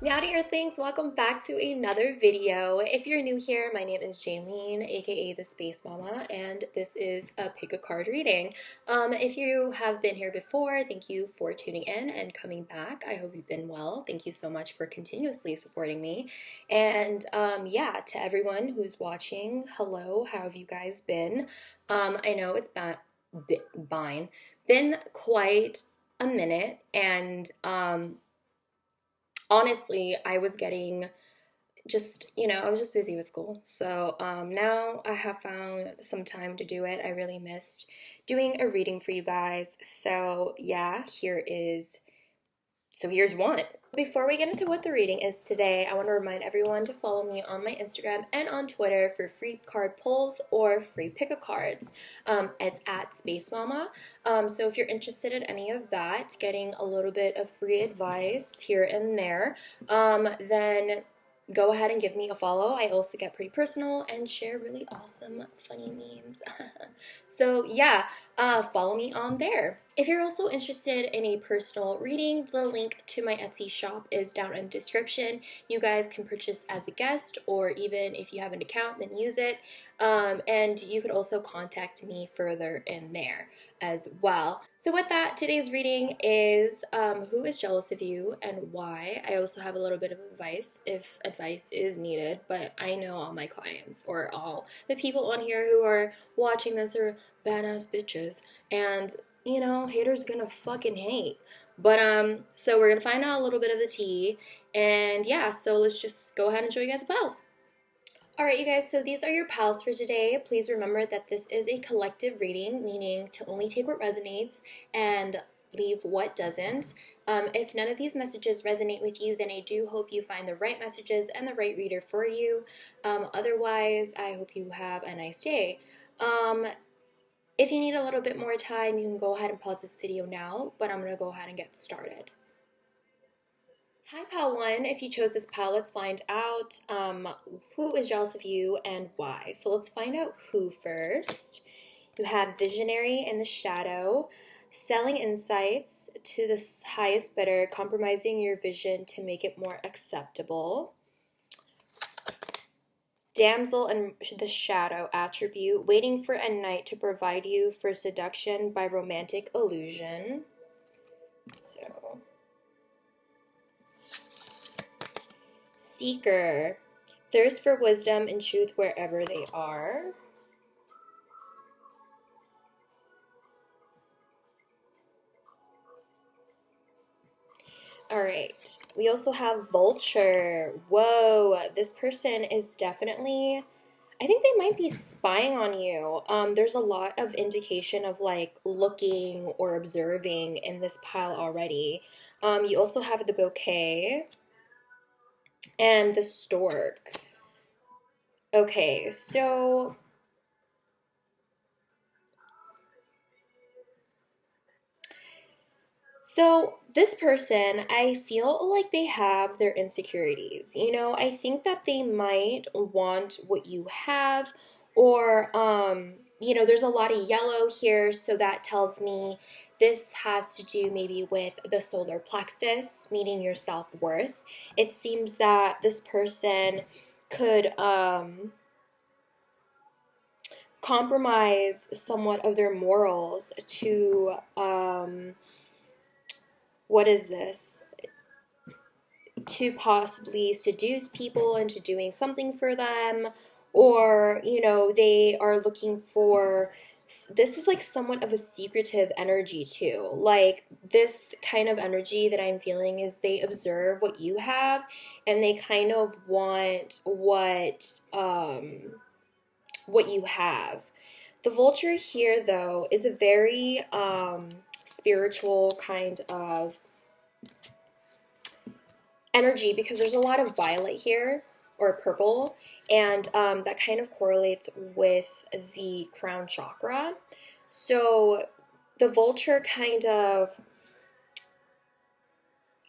Meowdy Earthlings, welcome back to another video. If you're new here, my name is Jaleen, aka the Space Mama, and this is a pick a card reading. If you have been here before, thank you for tuning in and coming back. I hope you've been well. Thank you so much for continuously supporting me. And yeah, to everyone who's watching, hello, how have you guys been? I know it's been quite a minute, and honestly, I was getting I was just busy with school. So now I have found some time to do it. I really missed doing a reading for you guys. So yeah, here's one. Before we get into what the reading is today, I want to remind everyone to follow me on my Instagram and on Twitter for free card pulls or free pick-a-cards. It's at Space Mama. So if you're interested in any of that, getting a little bit of free advice here and there, then go ahead and give me a follow. I also get pretty personal and share really awesome, funny memes. So yeah, follow me on there. If you're also interested in a personal reading, the link to my Etsy shop is down in the description. You guys can purchase as a guest, or even if you have an account, then use it. And you could also contact me further in there as well. So with that, today's reading is who is jealous of you and why. I also have a little bit of advice if advice is needed, but I know all my clients or all the people on here who are watching this are badass bitches, and you know, haters gonna fucking hate. But so we're gonna find out a little bit of the tea, and yeah, so let's just go ahead and show you guys the pals. Alright, you guys, so these are your pals for today. Please remember that this is a collective reading, meaning to only take what resonates and leave what doesn't. If none of these messages resonate with you, then I do hope you find the right messages and the right reader for you. Otherwise, I hope you have a nice day. If you need a little bit more time, you can go ahead and pause this video now, but I'm going to go ahead and get started. Hi, Pal 1. If you chose this pal, let's find out who is jealous of you and why. So let's find out who first. You have Visionary in the Shadow, selling insights to the highest bidder, compromising your vision to make it more acceptable. Damsel in the Shadow attribute, waiting for a knight to provide you for seduction by romantic illusion. So, Seeker, thirst for wisdom and truth wherever they are. All right, we also have Vulture. Whoa, this person is definitely, I think they might be spying on you. There's a lot of indication of like looking or observing in this pile already. You also have the Bouquet and the Stork. Okay, so this person, I feel like they have their insecurities. You know, I think that they might want what you have, or you know, there's a lot of yellow here, so that tells me this has to do maybe with the solar plexus, meaning your self-worth. It seems that this person could compromise somewhat of their morals to what is this? To possibly seduce people into doing something for them, or, you know, they are looking for, this is like somewhat of a secretive energy too. Like this kind of energy that I'm feeling is they observe what you have and they kind of want what you have. The Vulture here, though, is a very spiritual kind of energy because there's a lot of violet here, or purple, and that kind of correlates with the crown chakra. So the Vulture kind of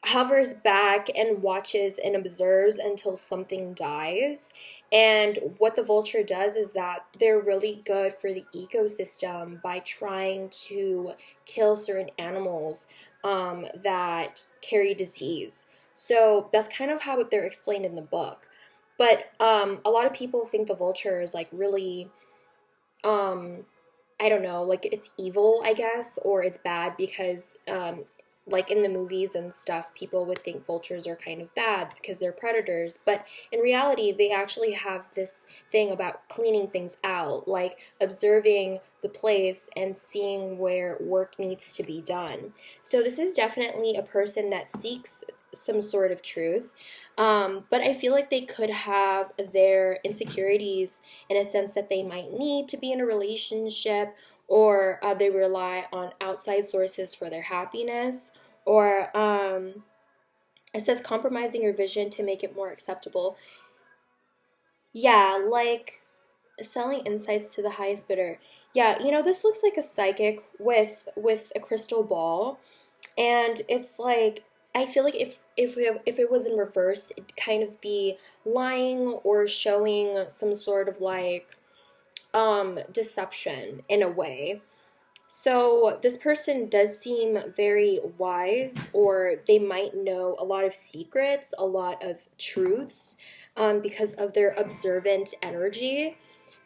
hovers back and watches and observes until something dies. And what the Vulture does is that they're really good for the ecosystem by trying to kill certain animals that carry disease. So that's kind of how they're explained in the book. But a lot of people think the vulture is like really, um, I don't know, like it's evil, I guess, or it's bad because, like in the movies and stuff, people would think vultures are kind of bad because they're predators. But in reality, they actually have this thing about cleaning things out, like observing the place and seeing where work needs to be done. So this is definitely a person that seeks some sort of truth. But I feel like they could have their insecurities in a sense that they might need to be in a relationship, or they rely on outside sources for their happiness, or it says compromising your vision to make it more acceptable. Yeah, like selling insights to the highest bidder. Yeah, this looks like a psychic with a crystal ball, and it's like I feel like if it was in reverse, it'd kind of be lying or showing some sort of like deception in a way. So this person does seem very wise, or they might know a lot of secrets, a lot of truths, because of their observant energy.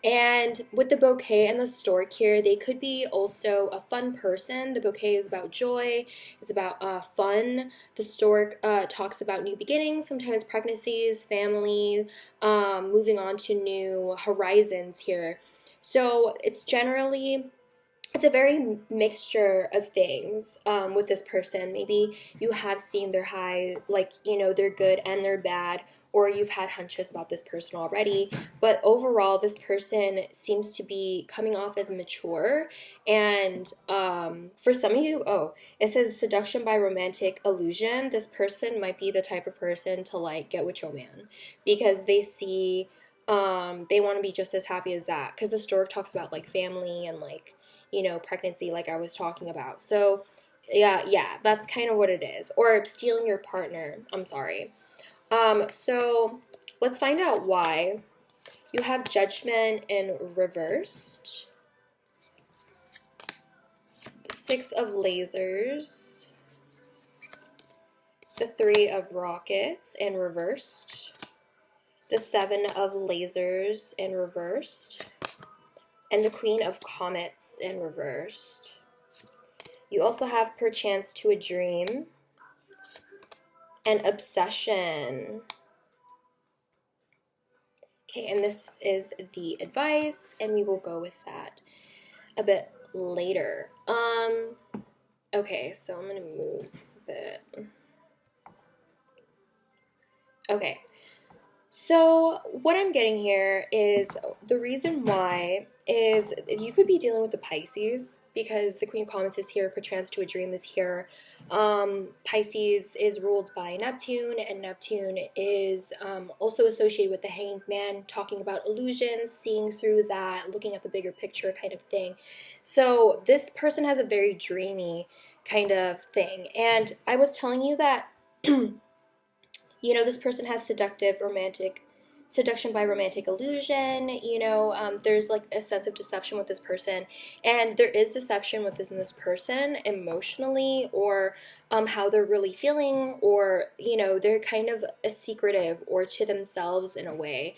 And with the bouquet and the stork here, they could be also a fun person. The bouquet is about joy, it's about fun. The stork talks about new beginnings, sometimes pregnancies, family, moving on to new horizons here. So it's a very mixture of things with this person. Maybe you have seen their high, like, they're good and they're bad, or you've had hunches about this person already. But overall, this person seems to be coming off as mature. And for some of you, oh, it says seduction by romantic illusion. This person might be the type of person to like get with your man because they see, they want to be just as happy as that. Because the stork talks about like family and like, pregnancy, like I was talking about. So, yeah, that's kind of what it is. Or stealing your partner. I'm sorry. So let's find out why. You have judgment in reversed. The Six of Lasers. The Three of Rockets in reversed. The Seven of Lasers in reversed. And the Queen of Comets in reversed. You also have perchance to a dream and obsession. Okay, and this is the advice, and we will go with that a bit later. Okay, so I'm gonna move this a bit. Okay, so what I'm getting here is the reason why is you could be dealing with the Pisces because the Queen of Comets is here, perchance to a dream is here. Pisces is ruled by Neptune, and Neptune is also associated with the Hanged Man, talking about illusions, seeing through that, looking at the bigger picture kind of thing. So this person has a very dreamy kind of thing. And I was telling you that this person has seduction by romantic illusion. There's like a sense of deception with this person, and there is deception with this person emotionally, or how they're really feeling, or they're kind of a secretive or to themselves in a way.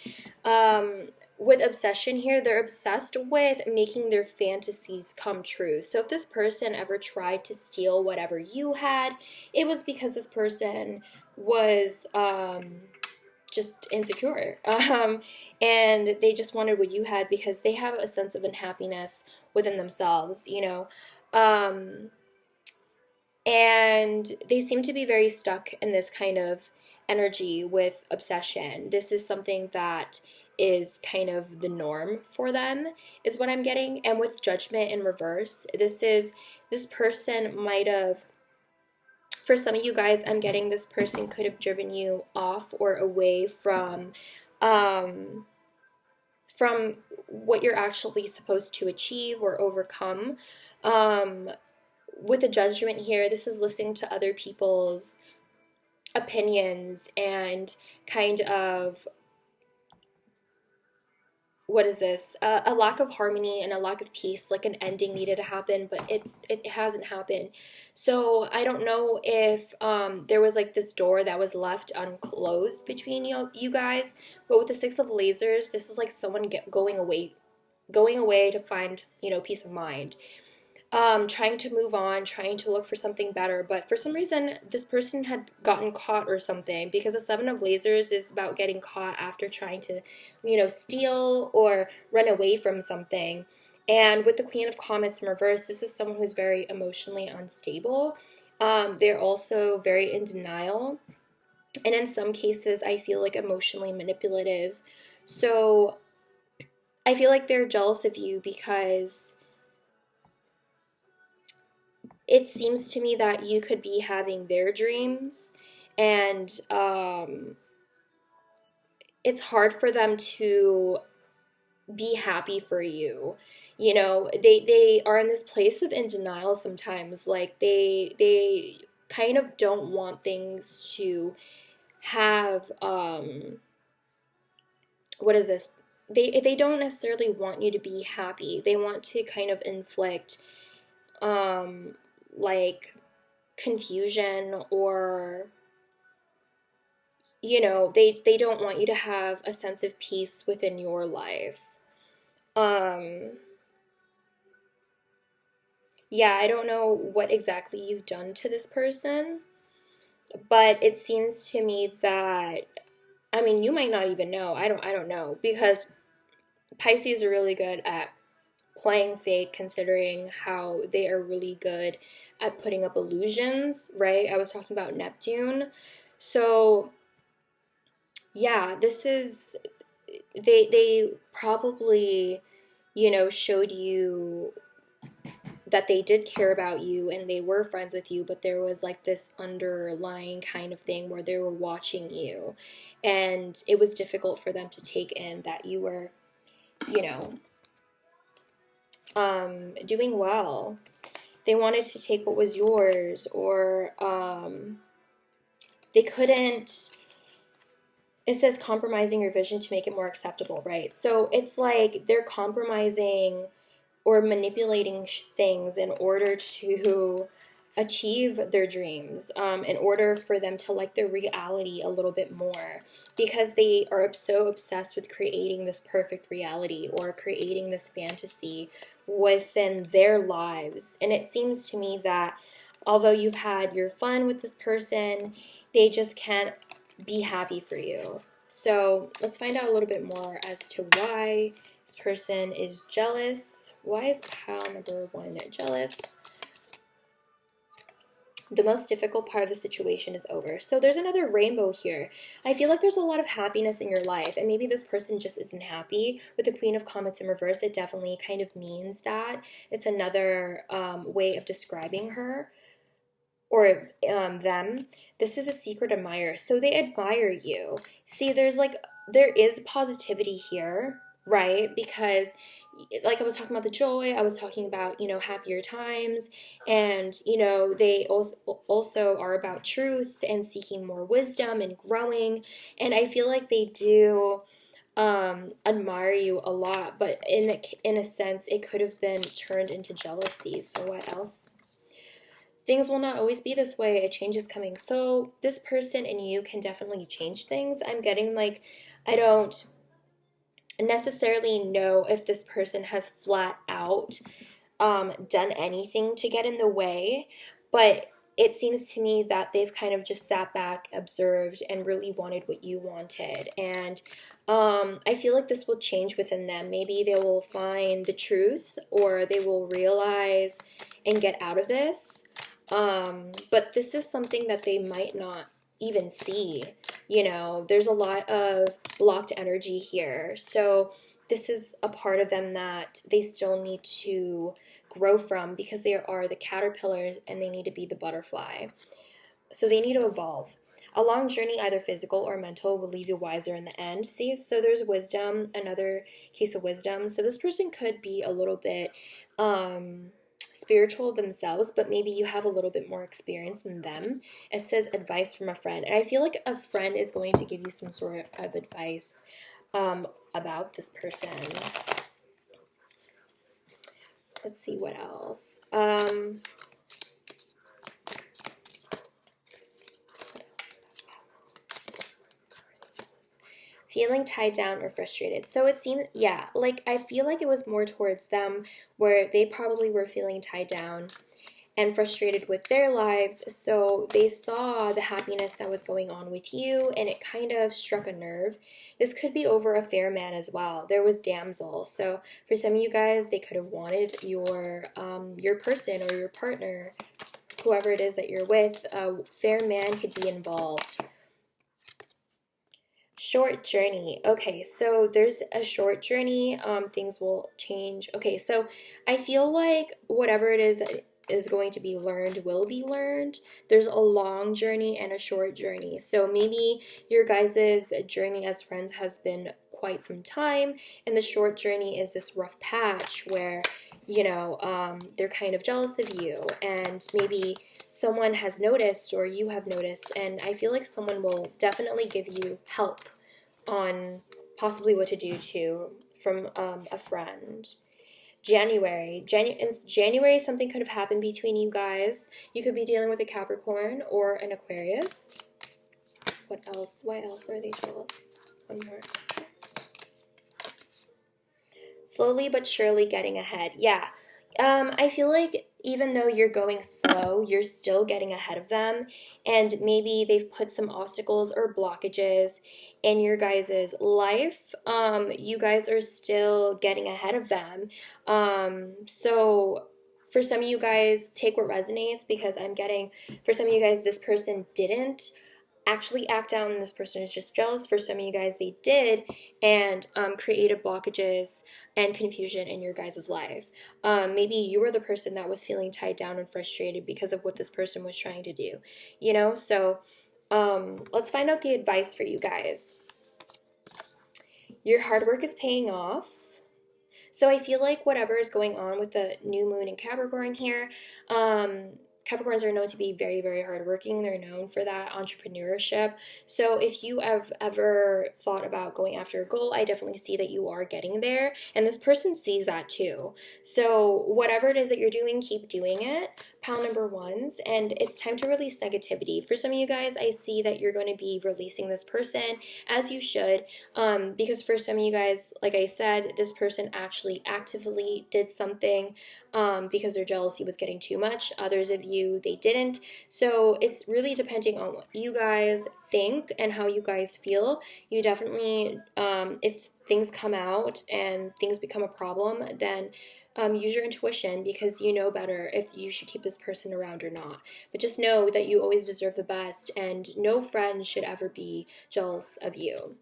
With obsession here, they're obsessed with making their fantasies come true. So if this person ever tried to steal whatever you had, it was because this person was just insecure, and they just wanted what you had because they have a sense of unhappiness within themselves, and they seem to be very stuck in this kind of energy with obsession. This is something that is kind of the norm for them, is what I'm getting. And with judgment in reverse, this person might have, for some of you guys, I'm getting this person could have driven you off or away from what you're actually supposed to achieve or overcome. With the judgment here, this is listening to other people's opinions and kind of what is this? A lack of harmony and a lack of peace, like an ending needed to happen, but it hasn't happened. So I don't know if there was like this door that was left unclosed between you guys, but with the Six of Lasers, this is like someone going away to find, peace of mind, trying to move on, trying to look for something better. But for some reason, this person had gotten caught or something, because the Seven of Lasers is about getting caught after trying to, steal or run away from something. And with the Queen of Comets in reverse, this is someone who's very emotionally unstable. They're also very in denial. And in some cases, I feel like emotionally manipulative. So I feel like they're jealous of you because it seems to me that you could be having their dreams, and it's hard for them to be happy for you. They are in this place of in denial sometimes. Like they kind of don't want things to have what is this? They don't necessarily want you to be happy. They want to kind of inflict um like confusion, or they don't want you to have a sense of peace within your life. um yeah, I don't know what exactly you've done to this person, but it seems to me that, I mean, you might not even know. I don't know, because Pisces are really good at playing fake, considering how they are really good at putting up illusions, right? I was talking about Neptune. So yeah, this is, they probably, showed you that they did care about you and they were friends with you, but there was like this underlying kind of thing where they were watching you, and it was difficult for them to take in that you were, you know, doing well. They wanted to take what was yours, or they couldn't. It says compromising your vision to make it more acceptable, right? So it's like they're compromising or manipulating things in order to achieve their dreams, in order for them to like their reality a little bit more, because they are so obsessed with creating this perfect reality or creating this fantasy within their lives. And it seems to me that although you've had your fun with this person, they just can't be happy for you. So let's find out a little bit more as to why this person is jealous. Why is pile number 1 jealous? The most difficult part of the situation is over. So there's another rainbow here. I feel like there's a lot of happiness in your life, and maybe this person just isn't happy. With the Queen of Comets in reverse, it definitely kind of means that. It's another way of describing her, or them. This is a secret admirer. So they admire you. See, there is positivity here, right? Because like I was talking about the joy, I was talking about, happier times, and, they also are about truth and seeking more wisdom and growing. And I feel like they do admire you a lot, but in a sense, it could have been turned into jealousy. So what else? Things will not always be this way. A change is coming. So this person and you can definitely change things. I'm getting like, I don't necessarily know if this person has flat out done anything to get in the way, but it seems to me that they've kind of just sat back, observed, and really wanted what you wanted. And I feel like this will change within them. Maybe they will find the truth, or they will realize and get out of this. But this is something that they might not even see. There's a lot of blocked energy here. So this is a part of them that they still need to grow from, because they are the caterpillar and they need to be the butterfly. So they need to evolve. A long journey, either physical or mental, will leave you wiser in the end. See, so there's wisdom, another case of wisdom. So this person could be a little bit spiritual themselves, but maybe you have a little bit more experience than them. It says advice from a friend, and I feel like a friend is going to give you some sort of advice. about this person. Let's see what else. Feeling tied down or frustrated. So it seemed, yeah, like I feel like it was more towards them, where they probably were feeling tied down and frustrated with their lives. So they saw the happiness that was going on with you, and it kind of struck a nerve. This could be over a fair man as well. There was damsel. So for some of you guys, they could have wanted your person or your partner, whoever it is that you're with. A fair man could be involved. Short journey. Okay, so there's a short journey. Things will change. Okay, so I feel like whatever it is going to be learned will be learned. There's a long journey and a short journey. So maybe your guys' journey as friends has been quite some time, and the short journey is this rough patch where, you know, they're kind of jealous of you, and maybe someone has noticed or you have noticed, and I feel like someone will definitely give you help on possibly what to do too from a friend. January, something could have happened between you guys. You could be dealing with a Capricorn or an Aquarius. What else? Why else are they jealous? One more. Slowly but surely getting ahead. Yeah. I feel like even though you're going slow, you're still getting ahead of them, and maybe they've put some obstacles or blockages in your guys' life. You guys are still getting ahead of them. So for some of you guys, take what resonates, because I'm getting, for some of you guys, this person didn't actually act out and this person is just jealous. For some of you guys, they did, and created blockages and confusion in your guys' life. Maybe you were the person that was feeling tied down and frustrated because of what this person was trying to do, you know? So let's find out the advice for you guys. Your hard work is paying off. So I feel like whatever is going on with the new moon in Capricorn here, Capricorns are known to be very, very hardworking. They're known for that entrepreneurship. So if you have ever thought about going after a goal, I definitely see that you are getting there. And this person sees that too. So whatever it is that you're doing, keep doing it. Pile number ones. And it's time to release negativity. For some of you guys, I see that you're going to be releasing this person, as you should. Because for some of you guys, like I said, this person actually actively did something because their jealousy was getting too much. Others of you, they didn't. So it's really depending on what you guys think and how you guys feel. You definitely, if things come out and things become a problem, then use your intuition, because you know better if you should keep this person around or not. But just know that you always deserve the best, and no friend should ever be jealous of you.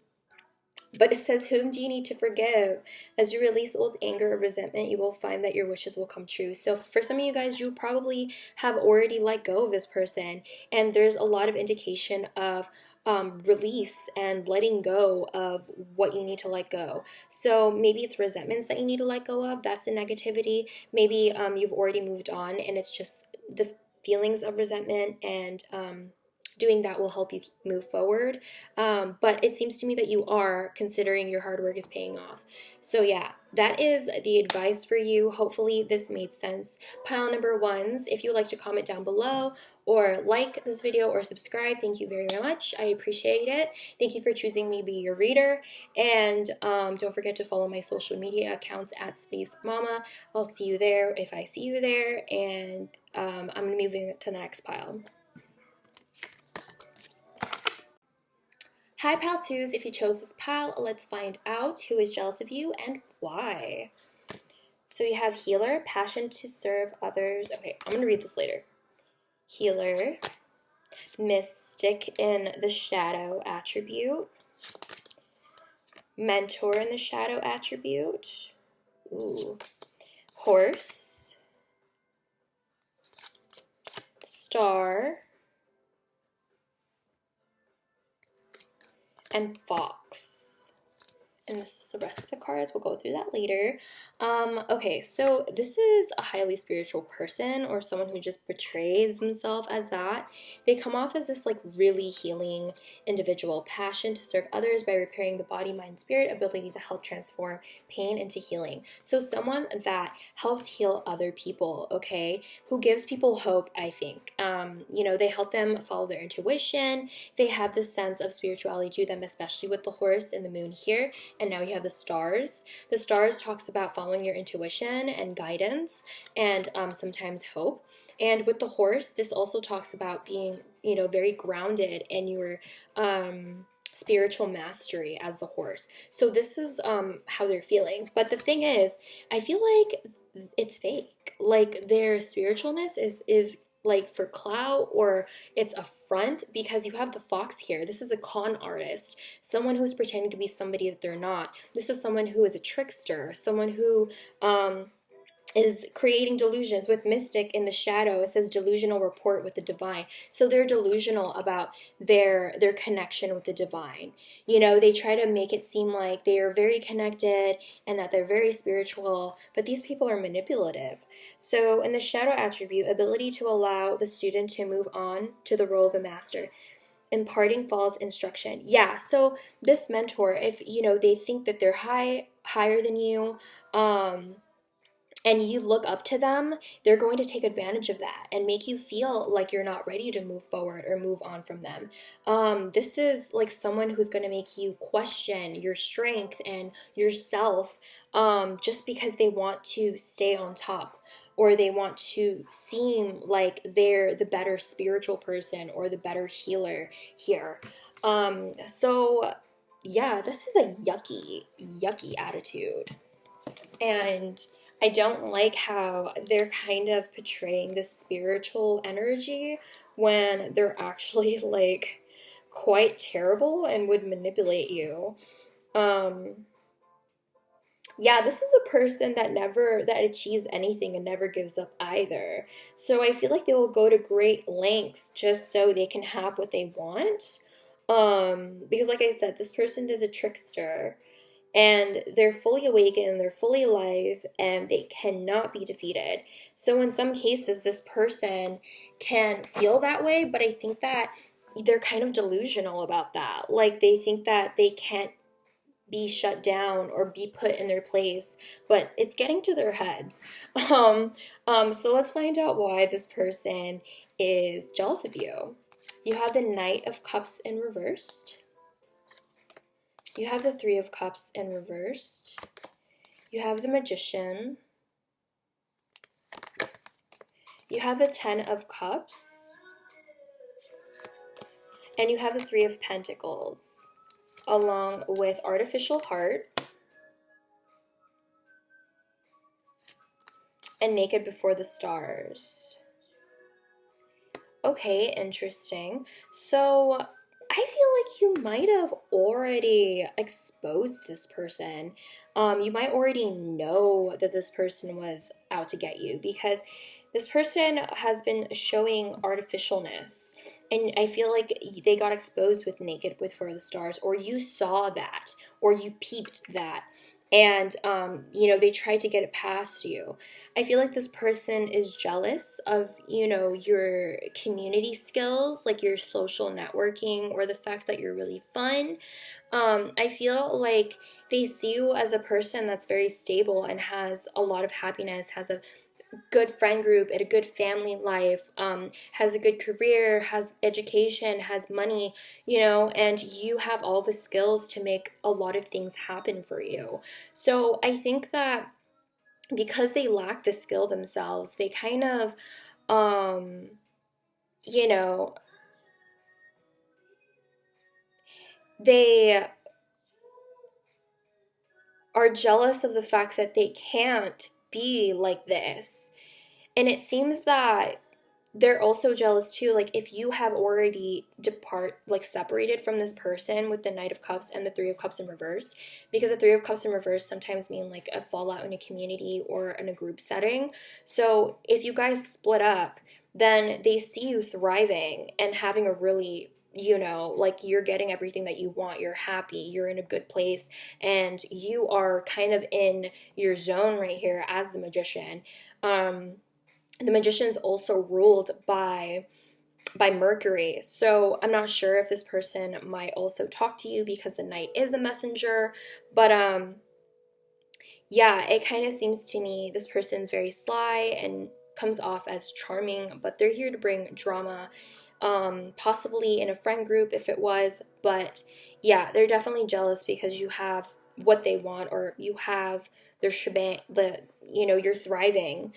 But it says, whom do you need to forgive? As you release old anger or resentment, you will find that your wishes will come true. So for some of you guys, you probably have already let go of this person, and there's a lot of indication of release and letting go of what you need to let go. So maybe it's resentments that you need to let go of. That's a negativity. Maybe you've already moved on, and it's just the feelings of resentment, and doing that will help you move forward. But it seems to me that you are, considering your hard work is paying off. So yeah, that is the advice for you. Hopefully this made sense. Pile number ones, if you would like to comment down below or like this video or subscribe, thank you very, very much. I appreciate it. Thank you for choosing me to be your reader. And don't forget to follow my social media accounts at Space Mama. I'll see you there if I see you there. And I'm going to move to the next pile. Hi, Pile 2s. If you chose this pile, let's find out who is jealous of you and why. So you have healer, passion to serve others. Okay, I'm going to read this later. Healer, mystic in the shadow attribute, mentor in the shadow attribute, ooh, horse, star, and fox. And this is the rest of the cards. We'll go through that later. Okay, so this is a highly spiritual person or someone who just portrays themselves as that. They come off as this like really healing individual, passion to serve others by repairing the body, mind, spirit, ability to help transform pain into healing. So someone that helps heal other people, okay, who gives people hope, I think. They help them follow their intuition. They have this sense of spirituality to them, especially with the horse and the moon here. And now you have the stars. The stars talks about following your intuition and guidance and sometimes hope. And with the horse, this also talks about being, very grounded in your spiritual mastery as the horse. So this is how they're feeling. But the thing is, I feel like it's fake. Like their spiritualness is like for clout, or it's a front, because you have the fox here. This is a con artist, someone who's pretending to be somebody that they're not. This is someone who is a trickster, someone who is creating delusions. With mystic in the shadow, it says delusional report with the divine. So they're delusional about their connection with the divine. They try to make it seem like they are very connected and that they're very spiritual, but these people are manipulative. So in the shadow attribute, ability to allow the student to move on to the role of the master, imparting false instruction. Yeah, so this mentor, if they think that they're higher than you, and you look up to them, they're going to take advantage of that and make you feel like you're not ready to move forward or move on from them. This is like someone who's going to make you question your strength and yourself, just because they want to stay on top, or they want to seem like they're the better spiritual person or the better healer here. So yeah, this is a yucky attitude. And I don't like how they're kind of portraying this spiritual energy when they're actually like quite terrible and would manipulate you. Yeah, this is a person that achieves anything and never gives up either. So I feel like they will go to great lengths just so they can have what they want. Because like I said, this person is a trickster, and they're fully awakened, they're fully alive, and they cannot be defeated. So in some cases, this person can feel that way, but I think that they're kind of delusional about that. Like they think that they can't be shut down or be put in their place, but it's getting to their heads. So let's find out why this person is jealous of you. You have the Knight of Cups in reversed. You have the Three of Cups in reversed. You have the Magician. You have the Ten of Cups. And you have the Three of Pentacles, along with Artificial Heart and Naked Before the Stars. Okay, interesting. So I feel like you might have already exposed this person. You might already know that this person was out to get you, because this person has been showing artificialness. And I feel like they got exposed with Naked Before the Stars, or you saw that, or you peeped that. And, they tried to get it past you. I feel like this person is jealous of, your community skills, like your social networking, or the fact that you're really fun. I feel like they see you as a person that's very stable and has a lot of happiness, has a good friend group and a good family life, has a good career, has education, has money, and you have all the skills to make a lot of things happen for you. So I think that because they lack the skill themselves, they kind of, you know, they are jealous of the fact that they can't be like this. And it seems that they're also jealous too, like if you have already separated from this person with the Knight of Cups and the Three of Cups in reverse, because the Three of Cups in reverse sometimes mean like a fallout in a community or in a group setting. So if you guys split up, then they see you thriving and having a really you know, like you're getting everything that you want, you're happy, you're in a good place, and you are kind of in your zone right here as the magician. The magician's also ruled by Mercury. So I'm not sure if this person might also talk to you because the knight is a messenger, but yeah, it kind of seems to me this person's very sly and comes off as charming, but they're here to bring drama, possibly in a friend group if it was, but yeah, they're definitely jealous because you have what they want, or you have their shebang, you're thriving,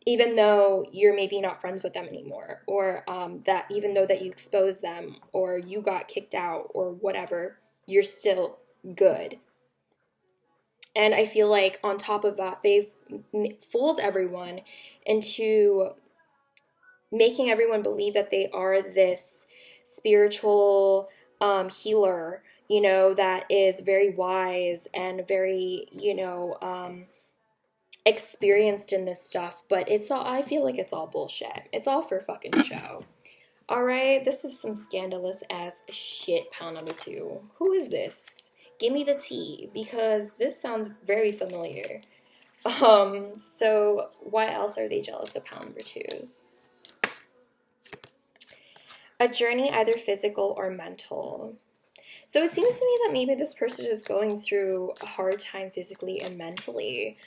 even though you're maybe not friends with them anymore, or that even though that you exposed them or you got kicked out or whatever, you're still good. And I feel like on top of that, they've fooled everyone into making everyone believe that they are this spiritual healer, you know, that is very wise and very, experienced in this stuff. But it's all, I feel like it's all bullshit. It's all for fucking show. All right, this is some scandalous ass shit, pal number 2. Who is this? Give me the tea, because this sounds very familiar. So why else are they jealous of pal number 2's? A journey, either physical or mental. So it seems to me that maybe this person is going through a hard time physically and mentally.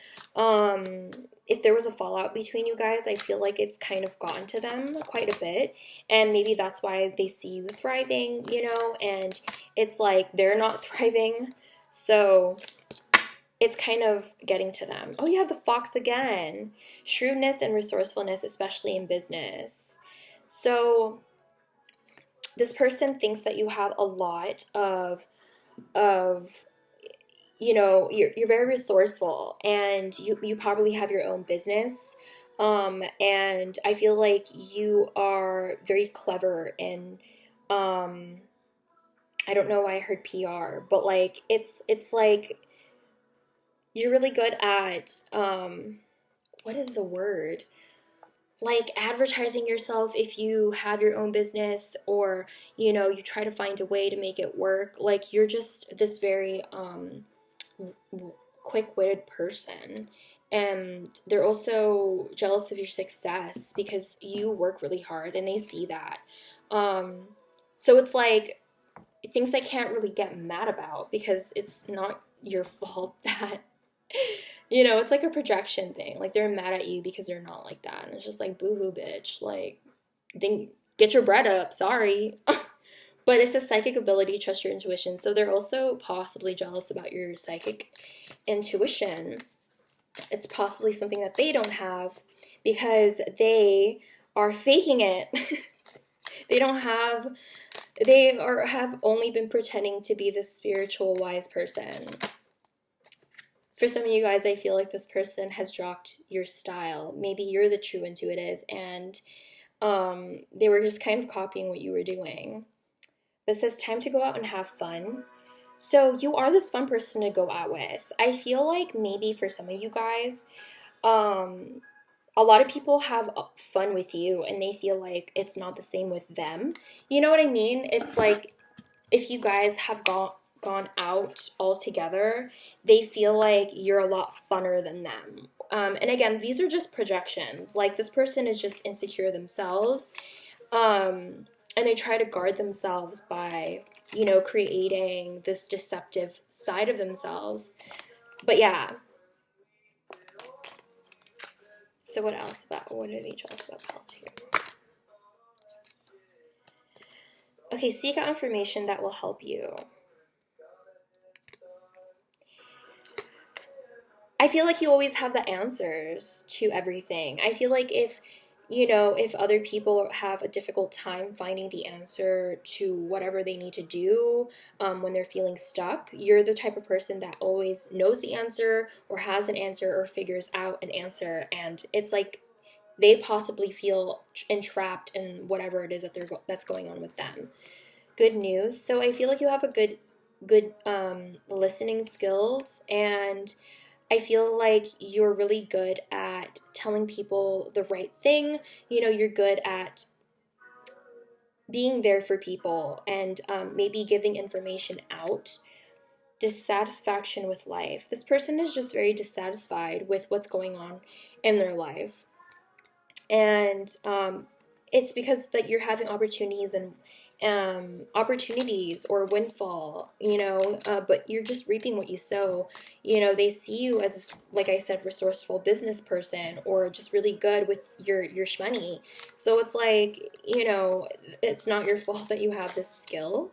If there was a fallout between you guys, I feel like it's kind of gotten to them quite a bit. And maybe that's why they see you thriving, you know, and it's like they're not thriving. So it's kind of getting to them. Oh, you have the fox again. Shrewdness and resourcefulness, especially in business. So this person thinks that you have a lot of you're very resourceful, and you probably have your own business, and I feel like you are very clever in I don't know why I heard PR, but like it's like you're really good at what is the word, like advertising yourself if you have your own business, or you try to find a way to make it work. Like you're just this very quick-witted person, and they're also jealous of your success because you work really hard and they see that. So it's like things I can't really get mad about because it's not your fault that it's like a projection thing. Like they're mad at you because they're not like that, and it's just like boo-hoo, bitch. Like, then get your bread up. Sorry. But it's a psychic ability, trust your intuition. So they're also possibly jealous about your psychic intuition. It's possibly something that they don't have because they are faking it. Have only been pretending to be this spiritual wise person. For some of you guys, I feel like this person has dropped your style. Maybe you're the true intuitive, and they were just kind of copying what you were doing. It says time to go out and have fun. So you are this fun person to go out with. I feel like maybe for some of you guys, a lot of people have fun with you and they feel like it's not the same with them. You know what I mean? It's like if you guys have gone out all together, they feel like you're a lot funner than them. And again, these are just projections. Like this person is just insecure themselves. And they try to guard themselves by, creating this deceptive side of themselves. But yeah. So what are they jealous about pals here? Okay, seek out information that will help you. I feel like you always have the answers to everything. I feel like if other people have a difficult time finding the answer to whatever they need to do when they're feeling stuck, you're the type of person that always knows the answer or has an answer or figures out an answer. And it's like they possibly feel entrapped in whatever it is that's going on with them. Good news. So I feel like you have a good listening skills, and I feel like you're really good at telling people the right thing. You're good at being there for people and maybe giving information out. Dissatisfaction with life. This person is just very dissatisfied with what's going on in their life. And it's because that you're having opportunities and opportunities or windfall, but you're just reaping what you sow. They see you as, like I said, resourceful business person or just really good with your money. So it's like, it's not your fault that you have this skill.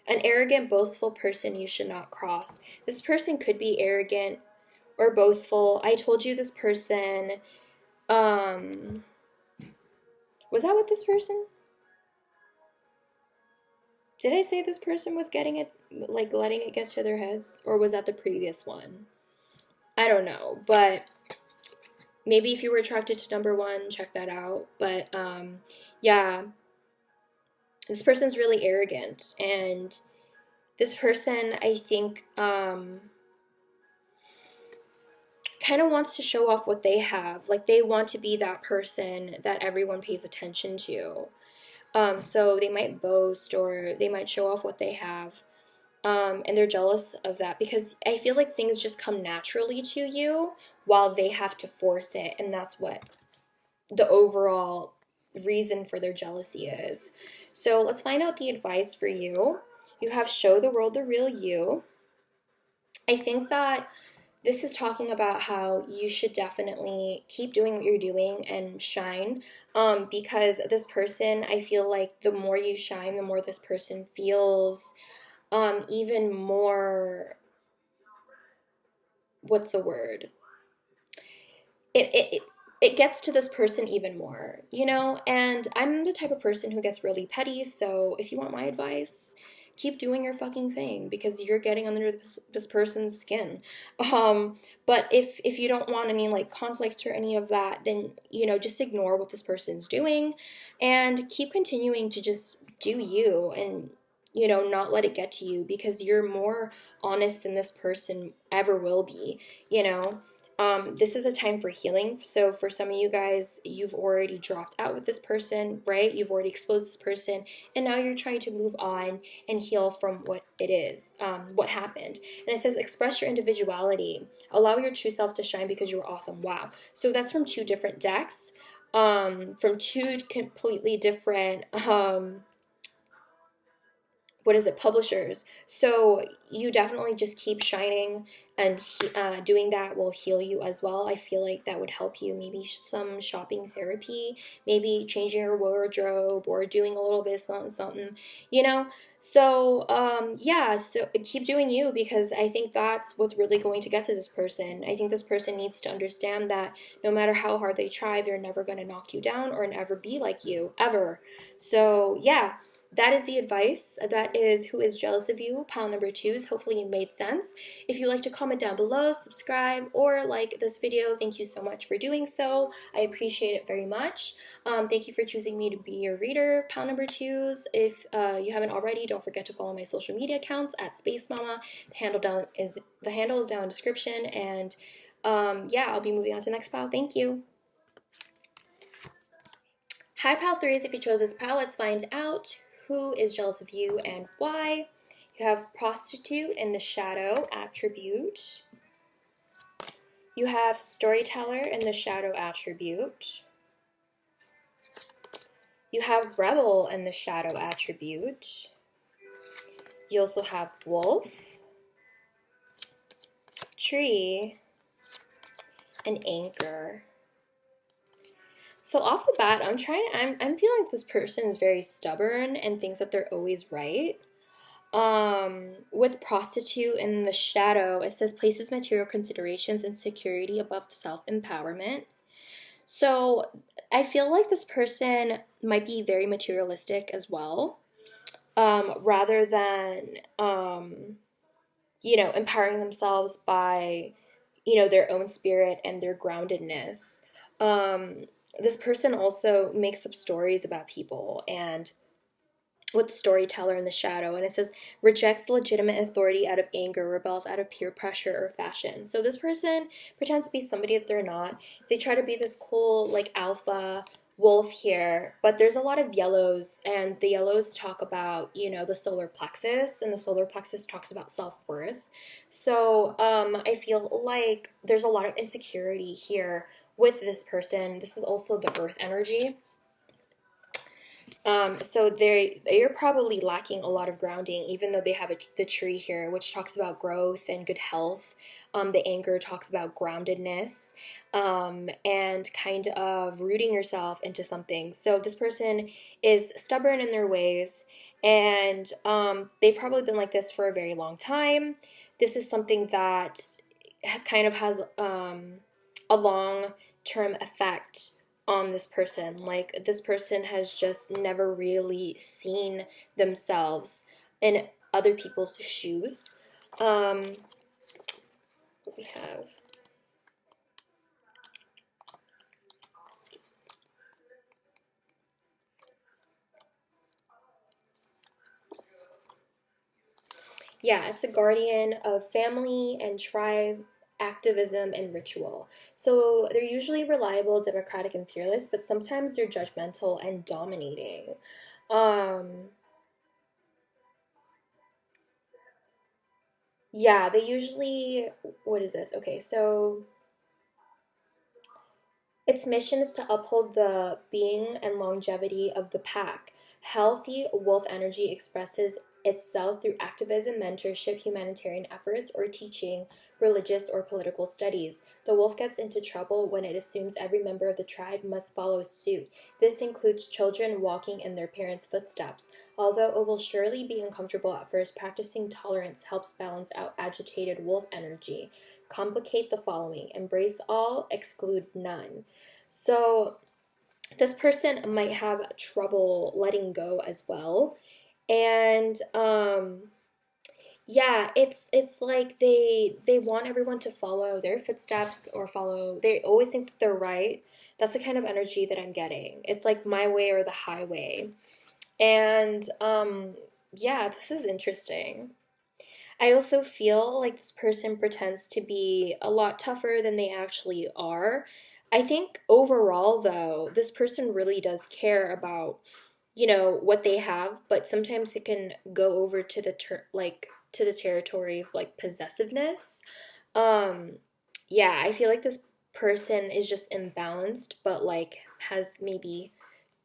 An arrogant, boastful person you should not cross. This person could be arrogant or boastful. I told you this person, was that with this person? Did I say this person was getting it, like letting it get to their heads? Or was that the previous one? I don't know, but maybe if you were attracted to number one, check that out. But yeah, this person's really arrogant, and this person, I think, kind of wants to show off what they have. Like, they want to be that person that everyone pays attention to. So they might boast or they might show off what they have. And they're jealous of that because I feel like things just come naturally to you while they have to force it. And that's what the overall reason for their jealousy is. So let's find out the advice for you. You have show the world the real you. I think that this is talking about how you should definitely keep doing what you're doing and shine, because this person, I feel like the more you shine, the more this person feels even more, what's the word? It gets to this person even more, and I'm the type of person who gets really petty, so if you want my advice, keep doing your fucking thing because you're getting under this person's skin. But if you don't want any like conflict or any of that, then just ignore what this person's doing and keep continuing to just do you and not let it get to you because you're more honest than this person ever will be. This is a time for healing. So for some of you guys, you've already dropped out with this person, right? You've already exposed this person, and now you're trying to move on and heal from what it is, what happened. And it says, express your individuality. Allow your true self to shine because you were awesome. Wow. So that's from two different decks, from two completely different, publishers. So you definitely just keep shining, and doing that will heal you as well. I feel like that would help you. Maybe some shopping therapy, maybe changing your wardrobe or doing a little bit of something, So yeah, so keep doing you because I think that's what's really going to get to this person. I think this person needs to understand that no matter how hard they try, they're never going to knock you down or never be like you, ever. So yeah, that is the advice. That is Who is Jealous of You, pile number 2. Hopefully it made sense. If you'd like to comment down below, subscribe, or like this video, thank you so much for doing so. I appreciate it very much. Thank you for choosing me to be your reader, pile number 2s. If you haven't already, don't forget to follow my social media accounts at Space Mama. The handle is down in the description. And yeah, I'll be moving on to the next pile. Thank you. Hi, pile 3s. If you chose this pile, let's find out who is jealous of you and why. You have prostitute in the shadow attribute. You have storyteller in the shadow attribute. You have rebel in the shadow attribute. You also have wolf, tree, and anchor. So off the bat, I'm feeling like this person is very stubborn and thinks that they're always right. With prostitute in the shadow, it says places material considerations and security above self-empowerment. So I feel like this person might be very materialistic as well, rather than, empowering themselves by, their own spirit and their groundedness. This person also makes up stories about people and with storyteller in the shadow, and it says rejects legitimate authority out of anger, rebels out of peer pressure or fashion. So this person pretends to be somebody that they're not. They try to be this cool like alpha wolf here, but there's a lot of yellows, and the yellows talk about, the solar plexus, and the solar plexus talks about self-worth. So I feel like there's a lot of insecurity here with this person. This is also the earth energy. So they're probably lacking a lot of grounding, even though they have the tree here, which talks about growth and good health. The anger talks about groundedness, and kind of rooting yourself into something. So this person is stubborn in their ways, and they've probably been like this for a very long time. This is something that kind of has a long term effect on this person. Like, this person has just never really seen themselves in other people's shoes. What we have. Yeah, it's a guardian of family and tribe, activism, and ritual. So they're usually reliable, democratic, and fearless, but sometimes they're judgmental and dominating. Um, yeah, they usually, what is this? Okay, so its mission is to uphold the being and longevity of the pack. Healthy wolf energy expresses itself through activism, mentorship, humanitarian efforts, or teaching religious or political studies. The wolf gets into trouble when it assumes every member of the tribe must follow suit. This includes children walking in their parents' footsteps. Although it will surely be uncomfortable at first, practicing tolerance helps balance out agitated wolf energy. Complicate the following: embrace all, exclude none. So this person might have trouble letting go as well. And yeah, it's like they want everyone to follow their footsteps, or follow, they always think that they're right. That's the kind of energy that I'm getting. It's like my way or the highway. And yeah, this is interesting. I also feel like this person pretends to be a lot tougher than they actually are. I think overall, though, this person really does care about, what they have, but sometimes it can go over to the to the territory of like possessiveness. Um, yeah, I feel like this person is just imbalanced, but like has maybe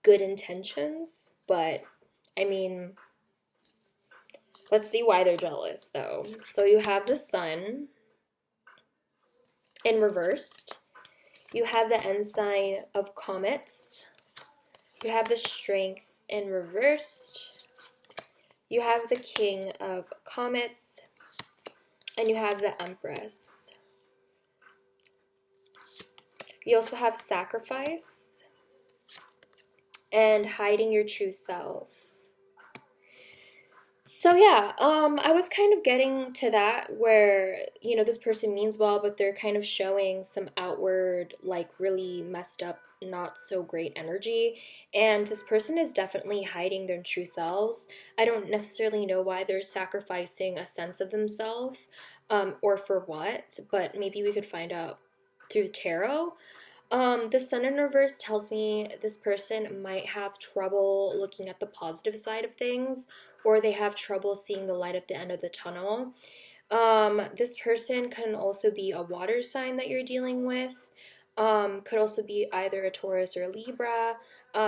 good intentions, but I mean, let's see why they're jealous, though. So you have the sun in reversed. You have the ensign of comets. You have the strength in reversed. You have the king of comets. And you have the empress. You also have sacrifice and hiding your true self. So yeah, I was kind of getting to that where, this person means well, but they're kind of showing some outward, like really messed up, not so great energy. And this person is definitely hiding their true selves. I don't necessarily know why they're sacrificing a sense of themselves, or for what, but maybe we could find out through tarot. The sun in reverse tells me this person might have trouble looking at the positive side of things, or they have trouble seeing the light at the end of the tunnel. This person can also be a water sign that you're dealing with. Could also be either a Taurus or a Libra.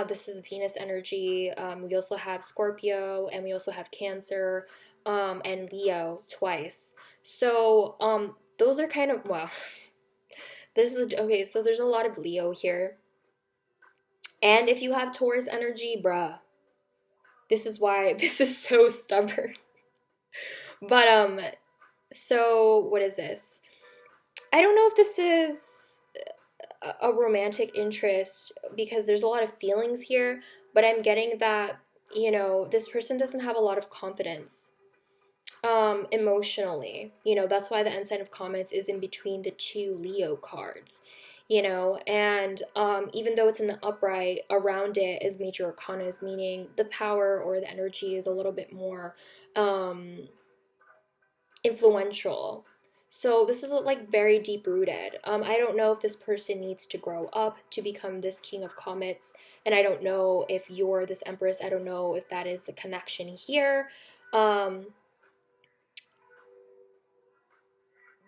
This is Venus energy. We also have Scorpio, and we also have Cancer, and Leo twice. So, those are kind of, well, this is, okay, so there's a lot of Leo here. And if you have Taurus energy, bruh, this is why this is so stubborn. But so what is this? I don't know if this is a romantic interest, because there's a lot of feelings here, but I'm getting that, this person doesn't have a lot of confidence emotionally. That's why the ensign of comets is in between the two Leo cards. And even though it's in the upright, around it is major arcanas, meaning the power or the energy is a little bit more influential. So this is like very deep rooted. I don't know if this person needs to grow up to become this king of comets, and I don't know if you're this empress. I don't know if that is the connection here. Um,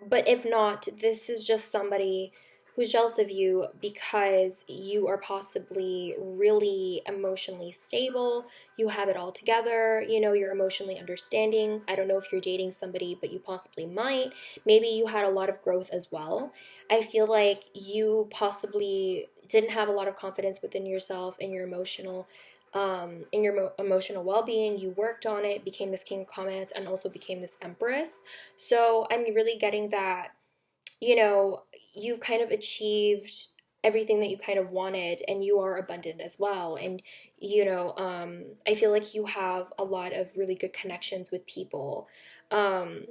but if not, this is just somebody who's jealous of you because you are possibly really emotionally stable. You have it all together. You know, you're emotionally understanding. I don't know if you're dating somebody, but you possibly might. Maybe you had a lot of growth as well. I feel like you possibly didn't have a lot of confidence within yourself and your emotional well-being. You worked on it, became this king of comets, and also became this empress. So I'm really getting that, you know, you've kind of achieved everything that you kind of wanted, and you are abundant as well. And, I feel like you have a lot of really good connections with people. Um,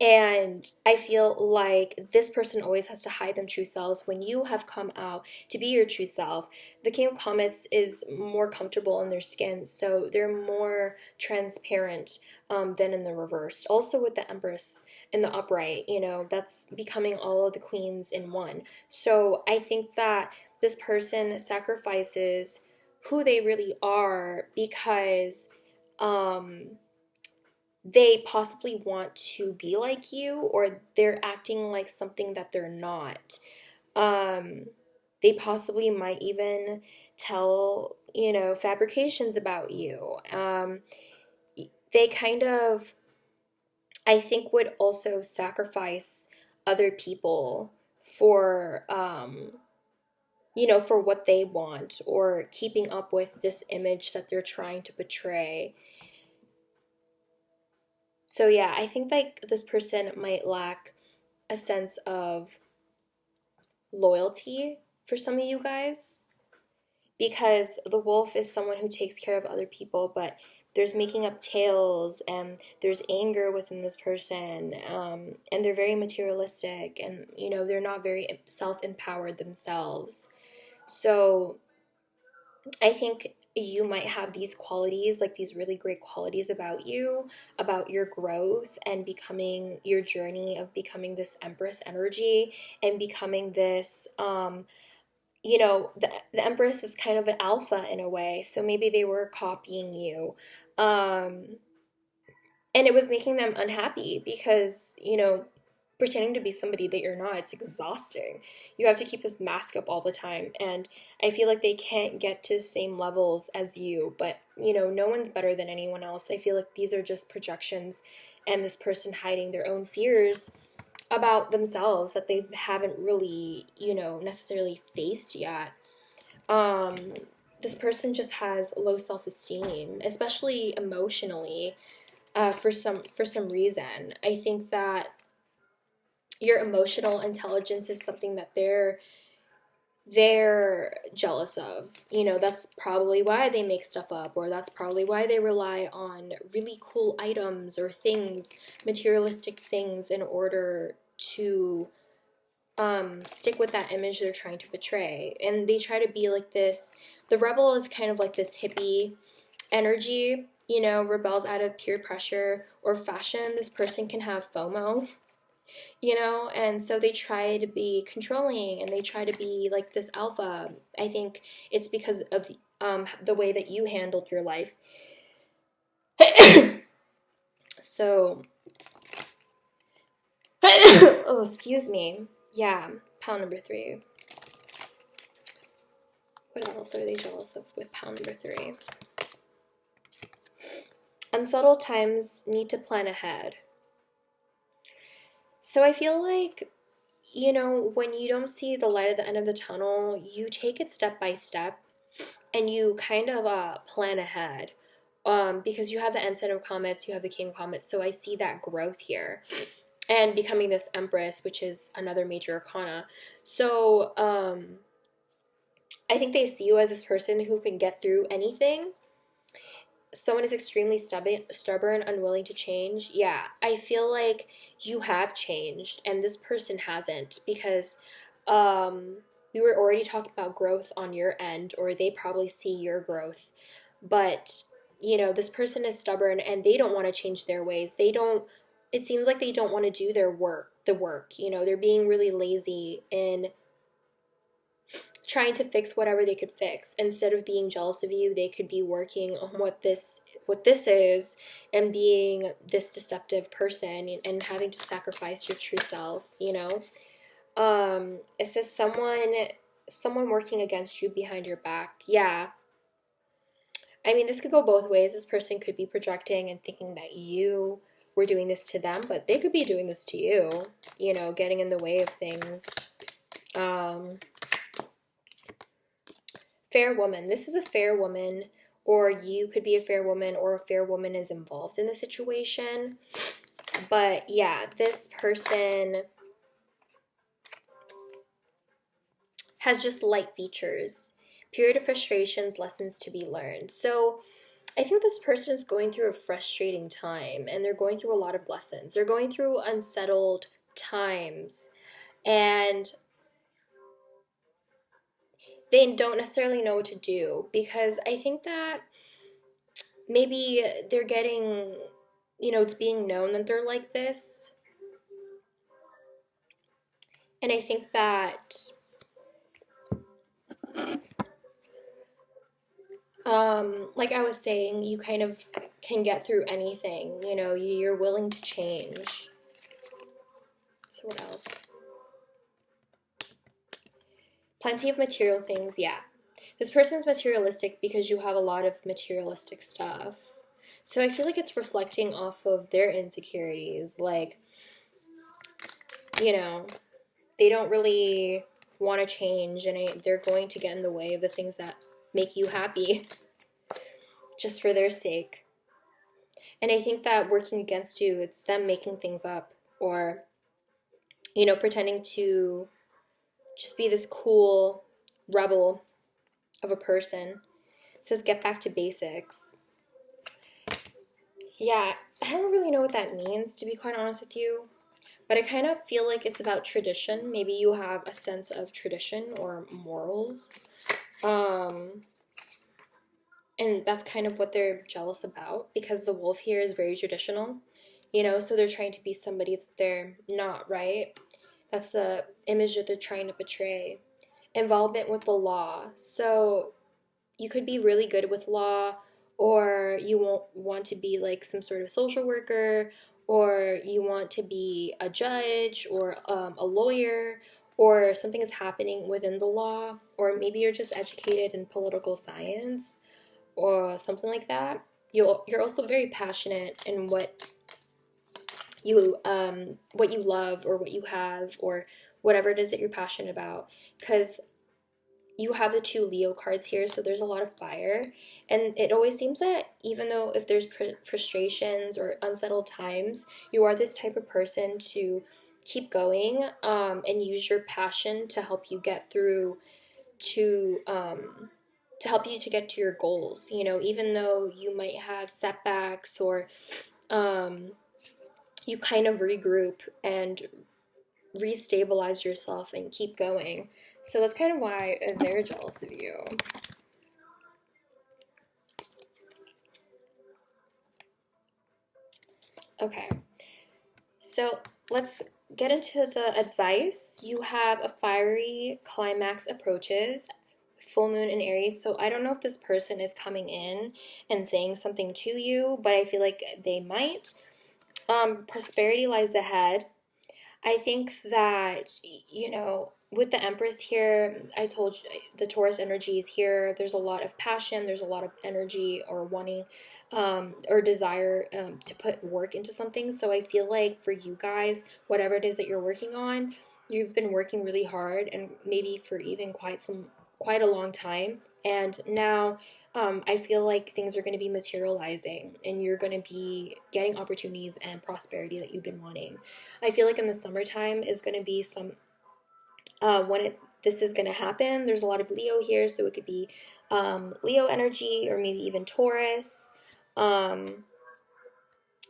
and I feel like this person always has to hide them true selves. When you have come out to be your true self, the King of Comets is more comfortable in their skin, so they're more transparent than in the reversed. Also, with the Empress in the upright, that's becoming all of the queens in one. So I think that this person sacrifices who they really are because. They possibly want to be like you, or they're acting like something that they're not. Um, they possibly might even tell, fabrications about you. They kind of, I think, would also sacrifice other people for, for what they want, or keeping up with this image that they're trying to portray. So yeah, I think like this person might lack a sense of loyalty for some of you guys, because the wolf is someone who takes care of other people, but there's making up tales, and there's anger within this person, and they're very materialistic, and they're not very self-empowered themselves. So I think you might have these qualities, like these really great qualities about you, about your growth and becoming your journey of becoming this Empress energy, and becoming this, the Empress is kind of an alpha in a way. So maybe they were copying you. Um, and it was making them unhappy because, pretending to be somebody that you're not, it's exhausting. You have to keep this mask up all the time, and I feel like they can't get to the same levels as you, but no one's better than anyone else. I feel like these are just projections, and this person hiding their own fears about themselves that they haven't really, necessarily faced yet. um this person just has low self-esteem, especially emotionally, for some reason. I think that your emotional intelligence is something that they're jealous of. That's probably why they make stuff up, or that's probably why they rely on really cool items or things, materialistic things, in order to stick with that image they're trying to portray. And they try to be like this. The rebel is kind of like this hippie energy, rebels out of peer pressure or fashion. This person can have FOMO, and so they try to be controlling, and they try to be like this alpha. I think it's because of the way that you handled your life. So, oh, excuse me. Yeah, pound number 3. What else are they jealous of with pound number 3? Unsettled times need to plan ahead. So I feel like, when you don't see the light at the end of the tunnel, you take it step by step, and you kind of plan ahead. Because you have the Ensign of Comets, you have the King of Comets, so I see that growth here. And becoming this Empress, which is another major arcana. So, I think they see you as this person who can get through anything. Someone is extremely stubborn, unwilling to change. Yeah, I feel like you have changed, and this person hasn't, because we were already talking about growth on your end, or they probably see your growth. But, this person is stubborn, and they don't want to change their ways. They don't it seems like they don't want to do the work, you know, they're being really lazy in trying to fix whatever they could fix. Instead of being jealous of you, they could be working on what this is, and being this deceptive person and having to sacrifice your true self, you know. It says someone working against you behind your back. Yeah. I mean, this could go both ways. This person could be projecting and thinking that you were doing this to them, but they could be doing this to you know, getting in the way of things. Um, Fair woman. This is a fair woman, or you could be a fair woman, or a fair woman is involved in the situation. But yeah, this person has just light features. Period of frustrations, lessons to be learned. So I think this person is going through a frustrating time, and they're going through a lot of lessons. They're going through unsettled times, and they don't necessarily know what to do, because I think that maybe they're getting, you know, it's being known that they're like this. And I think that like I was saying, you kind of can get through anything, you know, you're willing to change. So what else? Plenty of material things, yeah. This person's materialistic because you have a lot of materialistic stuff. So I feel like it's reflecting off of their insecurities. Like, you know, they don't really want to change, and they're going to get in the way of the things that make you happy just for their sake. And I think that working against you, it's them making things up, or, you know, pretending to just be this cool rebel of a person. It says get back to basics. Yeah, I don't really know what that means, to be quite honest with you. But I kind of feel like it's about tradition. Maybe you have a sense of tradition or morals. Um, and that's kind of what they're jealous about, because the wolf here is very traditional, you know, so they're trying to be somebody that they're not, right? That's the image that they're trying to portray. Involvement with the law. So you could be really good with law, or you won't want to be like some sort of social worker, or you want to be a judge, or a lawyer, or something is happening within the law, or maybe you're just educated in political science or something like that. You're also very passionate in what you love, or what you have, or whatever it is that you're passionate about, because you have the two Leo cards here, so there's a lot of fire. And it always seems that even though if there's frustrations or unsettled times, you are this type of person to keep going, and use your passion to help you get through to help you to get to your goals. You know, even though you might have setbacks, or you kind of regroup and restabilize yourself and keep going. So that's kind of why they're jealous of you. Okay, so let's get into the advice. You have a fiery climax approaches, full moon in Aries. So I don't know if this person is coming in and saying something to you, but I feel like they might. Prosperity lies ahead. I think that, you know, with the Empress here, I told you the Taurus energy is here. There's a lot of passion, there's a lot of energy, or wanting or desire to put work into something. So I feel like for you guys, whatever it is that you're working on, you've been working really hard, and maybe for even quite a long time. And now I feel like things are going to be materializing, and you're going to be getting opportunities and prosperity that you've been wanting. I feel like in the summertime is going to be some this is going to happen. There's a lot of Leo here, so it could be Leo energy, or maybe even Taurus.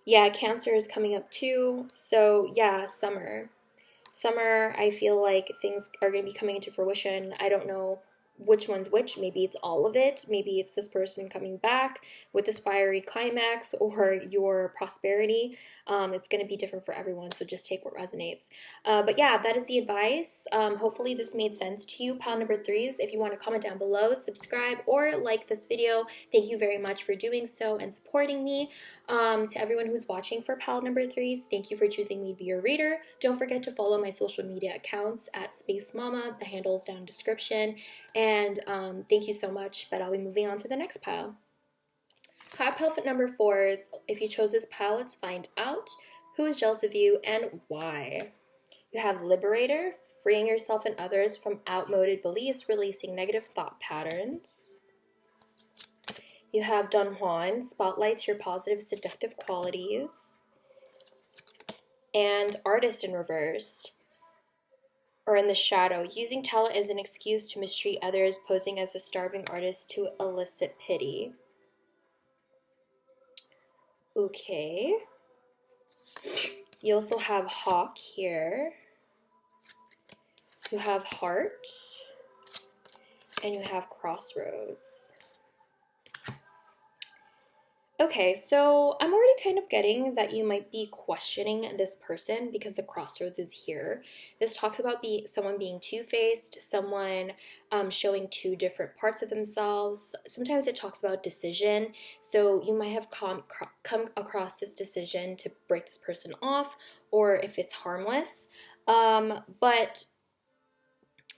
Yeah, Cancer is coming up too. So yeah, summer. I feel like things are going to be coming into fruition. I don't know which one's which. Maybe it's all of it. Maybe it's this person coming back with this fiery climax, or your prosperity. It's going to be different for everyone, so just take what resonates. But yeah, that is the advice. Hopefully this made sense to you, pile number threes. If you want to comment down below, subscribe, or like this video, thank you very much for doing so and supporting me. To everyone who's watching for pile number threes, thank you for choosing me to be your reader. Don't forget to follow my social media accounts at Space Mama. The handle is down in the description. And thank you so much, but I'll be moving on to the next pile. Pile number four is, if you chose this pile, let's find out who is jealous of you and why. You have Liberator, freeing yourself and others from outmoded beliefs, releasing negative thought patterns. You have Don Juan, spotlights your positive seductive qualities. And Artist in reverse, or in the shadow, using talent as an excuse to mistreat others, posing as a starving artist to elicit pity. Okay. You also have Hawk here. You have Heart. And you have Crossroads. Okay, so I'm already kind of getting that you might be questioning this person because the crossroads is here. This talks about someone being two-faced, someone showing two different parts of themselves. Sometimes it talks about decision. So you might have come across this decision to break this person off, or if it's harmless. But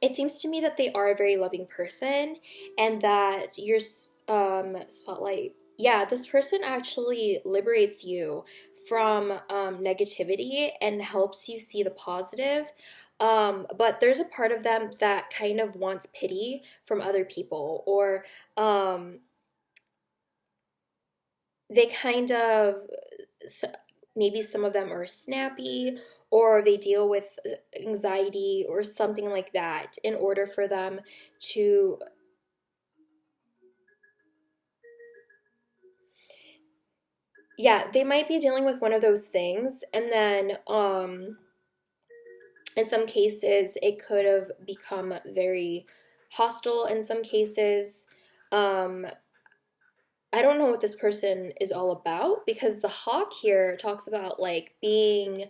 it seems to me that they are a very loving person, and that your spotlight, yeah, this person actually liberates you from negativity and helps you see the positive. But there's a part of them that kind of wants pity from other people, or they kind of, maybe some of them are snappy, or they deal with anxiety or something like that in order for them to, yeah, they might be dealing with one of those things. And then in some cases it could have become very hostile. In some cases, I don't know what this person is all about, because the hawk here talks about like being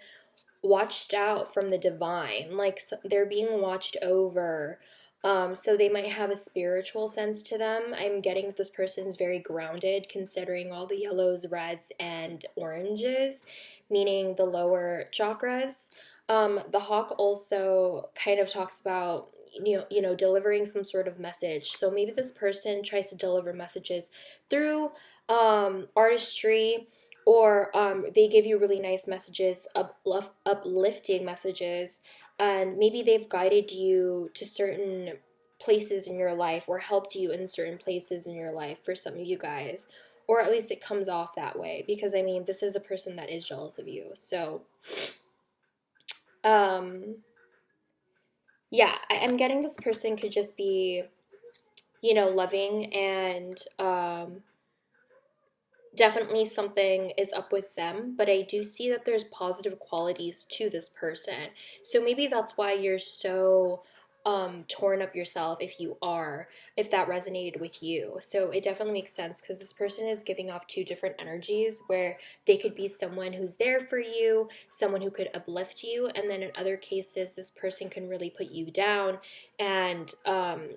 watched out from the divine, like they're being watched over. So they might have a spiritual sense to them. I'm getting that this person is very grounded, considering all the yellows, reds, and oranges, meaning the lower chakras. The hawk also kind of talks about, delivering some sort of message. So maybe this person tries to deliver messages through artistry, or they give you really nice messages, uplifting messages, and maybe they've guided you to certain places in your life, or helped you in certain places in your life for some of you guys, or at least it comes off that way, because I mean, this is a person that is jealous of you. So yeah, I'm getting this person could just be, loving, and definitely something is up with them, but I do see that there's positive qualities to this person. So maybe that's why you're so torn up yourself, if that resonated with you. So it definitely makes sense, because this person is giving off two different energies, where they could be someone who's there for you, someone who could uplift you, and then in other cases this person can really put you down. And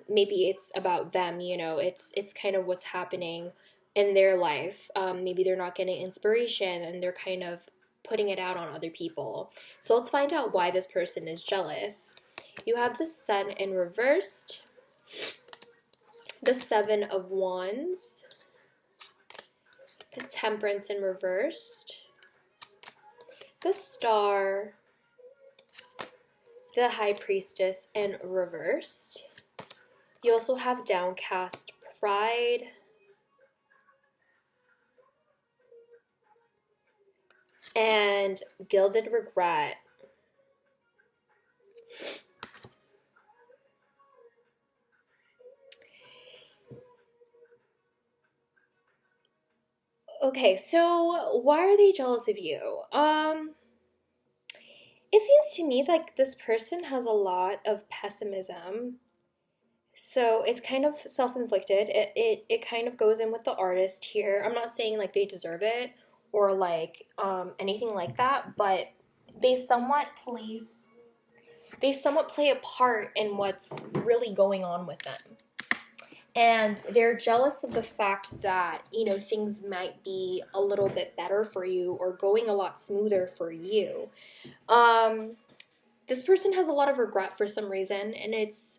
maybe it's about them, it's kind of what's happening in their life. Maybe they're not getting inspiration, and they're kind of putting it out on other people. So let's find out why this person is jealous. You have the Sun in reversed, the Seven of Wands, the Temperance in reversed, the Star, the High Priestess in reversed. You also have Downcast Pride, and Gilded Regret. Okay, so why are they jealous of you? It seems to me like this person has a lot of pessimism. So it's kind of self-inflicted. It kind of goes in with the artist here. I'm not saying like they deserve it or like anything like that, but they somewhat place they somewhat play a part in what's really going on with them. And they're jealous of the fact that, things might be a little bit better for you or going a lot smoother for you. Um, this person has a lot of regret for some reason, and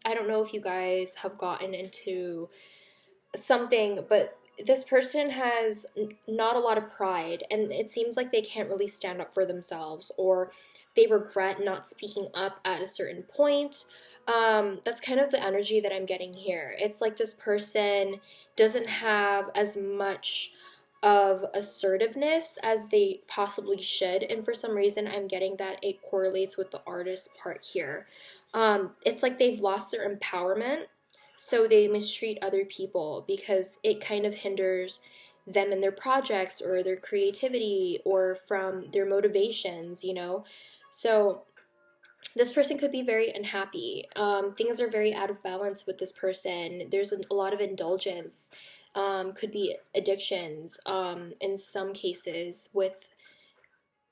I don't know if you guys have gotten into something, but this person has not a lot of pride, and it seems like they can't really stand up for themselves, or they regret not speaking up at a certain point. That's kind of the energy that I'm getting here. It's like this person doesn't have as much of assertiveness as they possibly should, and for some reason I'm getting that it correlates with the artist part here. It's like they've lost their empowerment, so they mistreat other people because it kind of hinders them in their projects or their creativity or from their motivations. So this person could be very unhappy. Things are very out of balance with this person. There's a lot of indulgence, could be addictions, in some cases, with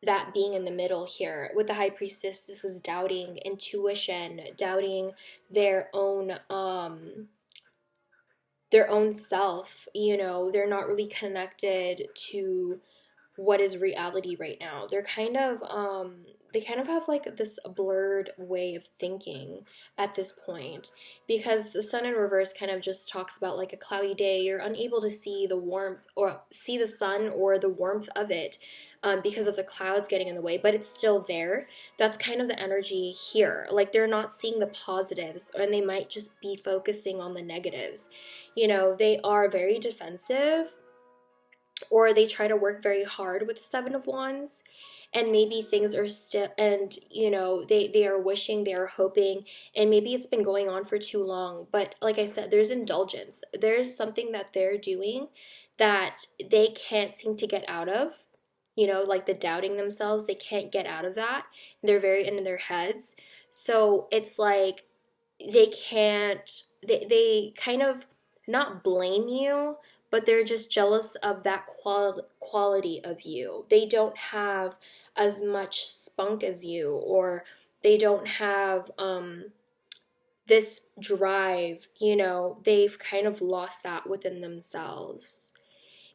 that being in the middle here. With the high priestess, this is doubting intuition, doubting their own self. They're not really connected to what is reality right now. They kind of have like this blurred way of thinking at this point, because the sun in reverse kind of just talks about like a cloudy day. You're unable to see the warmth or see the sun or the warmth of it, because of the clouds getting in the way, but it's still there. That's kind of the energy here. Like they're not seeing the positives, and they might just be focusing on the negatives. They are very defensive, or they try to work very hard with the Seven of Wands, and maybe things are still, and they are wishing, they are hoping, and maybe it's been going on for too long. But like I said, there's indulgence. There's something that they're doing that they can't seem to get out of. Like the doubting themselves, they can't get out of that. They're very into their heads. So it's like they kind of not blame you, but they're just jealous of that quality of you. They don't have as much spunk as you, or they don't have this drive. They've kind of lost that within themselves.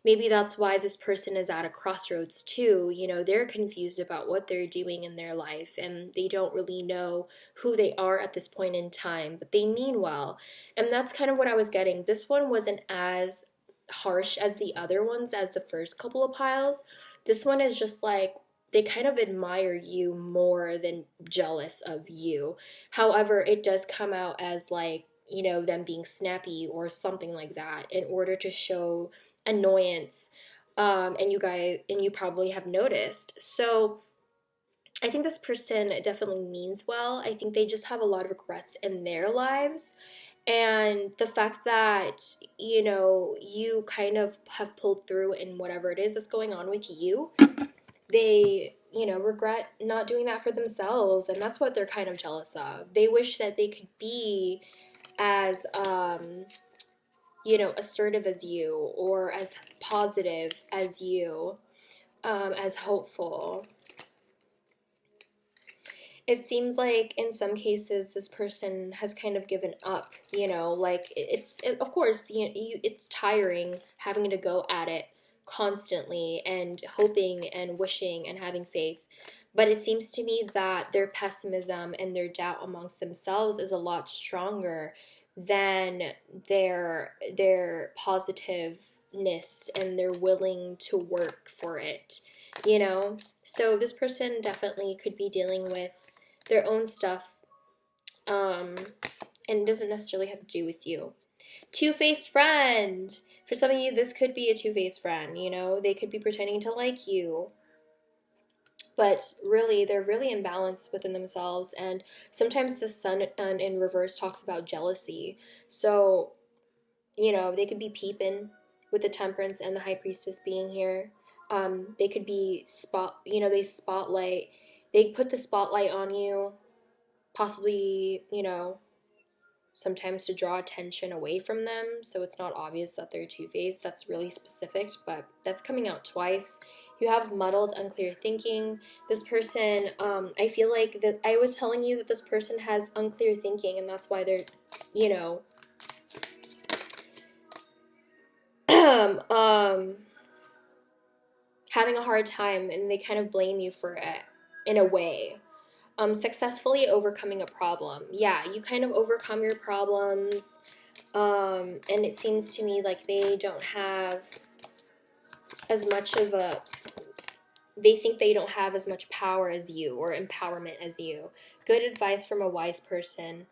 Maybe that's why this person is at a crossroads too. They're confused about what they're doing in their life, and they don't really know who they are at this point in time, but they mean well. And that's kind of what I was getting. This one wasn't as harsh as the other ones, as the first couple of piles. This one is just like they kind of admire you more than jealous of you. However, it does come out as like, them being snappy or something like that in order to show annoyance. And you probably have noticed. So I think this person definitely means well. I think they just have a lot of regrets in their lives. And the fact that, you kind of have pulled through in whatever it is that's going on with you, they, regret not doing that for themselves. And that's what they're kind of jealous of. They wish that they could be as, assertive as you, or as positive as you, as hopeful. It seems like in some cases this person has kind of given up, like of course, it's tiring having to go at it constantly and hoping and wishing and having faith. But it seems to me that their pessimism and their doubt amongst themselves is a lot stronger than their positiveness, and they're willing to work for it, So this person definitely could be dealing with their own stuff, and doesn't necessarily have to do with you. Two-faced friend. For some of you, this could be a two-faced friend, They could be pretending to like you, but really, they're really imbalanced within themselves, and sometimes the sun in reverse talks about jealousy. So, they could be peeping with the temperance and the high priestess being here. They could be they put the spotlight on you, possibly, sometimes to draw attention away from them, so it's not obvious that they're two-faced. That's really specific, but that's coming out twice. You have muddled, unclear thinking. This person, I feel like that I was telling you that this person has unclear thinking, and that's why they're, you know, having a hard time, and they kind of blame you for it in a way. Successfully overcoming a problem. Yeah, you kind of overcome your problems, and it seems to me like they don't have as much of a, they think they don't have as much power as you or empowerment as you. Good advice from a wise person.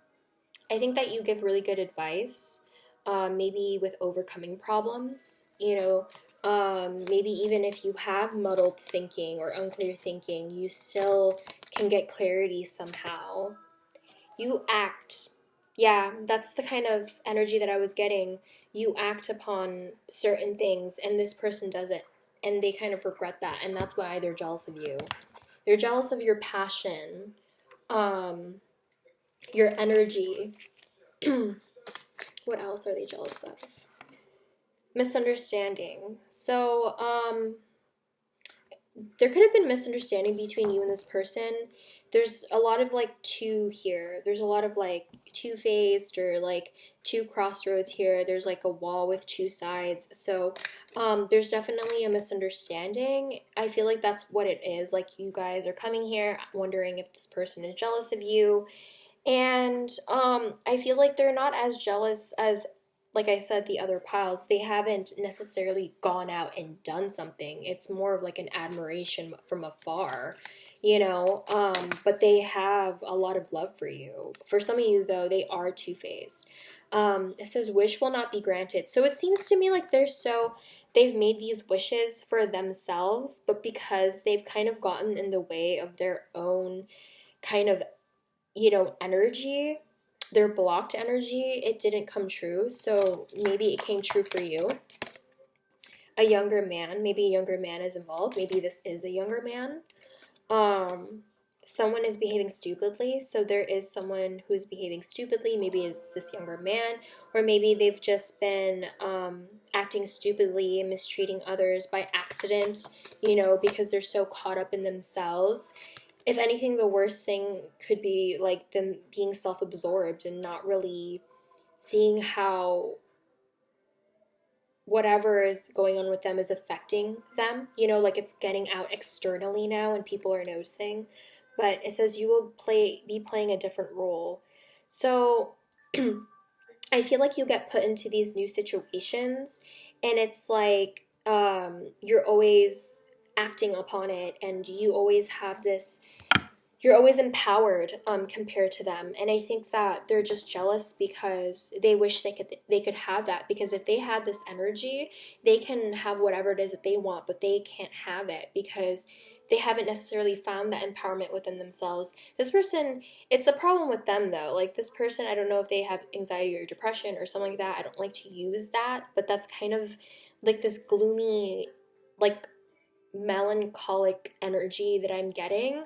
I think that you give really good advice, maybe with overcoming problems, you know, maybe even if you have muddled thinking or unclear thinking, you still can get clarity somehow. You act. Yeah, that's the kind of energy that I was getting. You act upon certain things, and this person doesn't. And they kind of regret that, and that's why they're jealous of you. They're jealous of your passion, your energy. What else are they jealous of? Misunderstanding. So, there could have been misunderstanding between you and this person. There's a lot of like two here. There's a lot of like two-faced or like two crossroads here. There's like a wall with two sides. So there's definitely a misunderstanding. I feel like that's what it is. Like you guys are coming here wondering if this person is jealous of you. And I feel like they're not as jealous as, like I said, the other piles. They haven't necessarily gone out and done something. It's more of like an admiration from afar, you know, but they have a lot of love for you. For some of you, though, they are two-faced. It says, wish will not be granted. So it seems to me like they've made these wishes for themselves, but because they've kind of gotten in the way of their own kind of, you know, energy, their blocked energy, it didn't come true. So maybe it came true for you. A younger man, maybe a younger man is involved. Maybe this is a younger man. Someone is behaving stupidly. So there is someone who is behaving stupidly. Maybe it's this younger man, or maybe they've just been acting stupidly and mistreating others by accident, you know, because they're so caught up in themselves. If anything, the worst thing could be like them being self-absorbed and not really seeing how whatever is going on with them is affecting them. You know, like it's getting out externally now and people are noticing. But it says you will be playing a different role. So I feel like you get put into these new situations, and it's like you're always acting upon it, and you always have this, you're always empowered compared to them. And I think that they're just jealous because they wish they could have that, because if they had this energy, they can have whatever it is that they want, but they can't have it because they haven't necessarily found that empowerment within themselves. This person, it's a problem with them though. Like this person, I don't know if they have anxiety or depression or something like that. I don't like to use that, but that's kind of like this gloomy, like melancholic energy that I'm getting.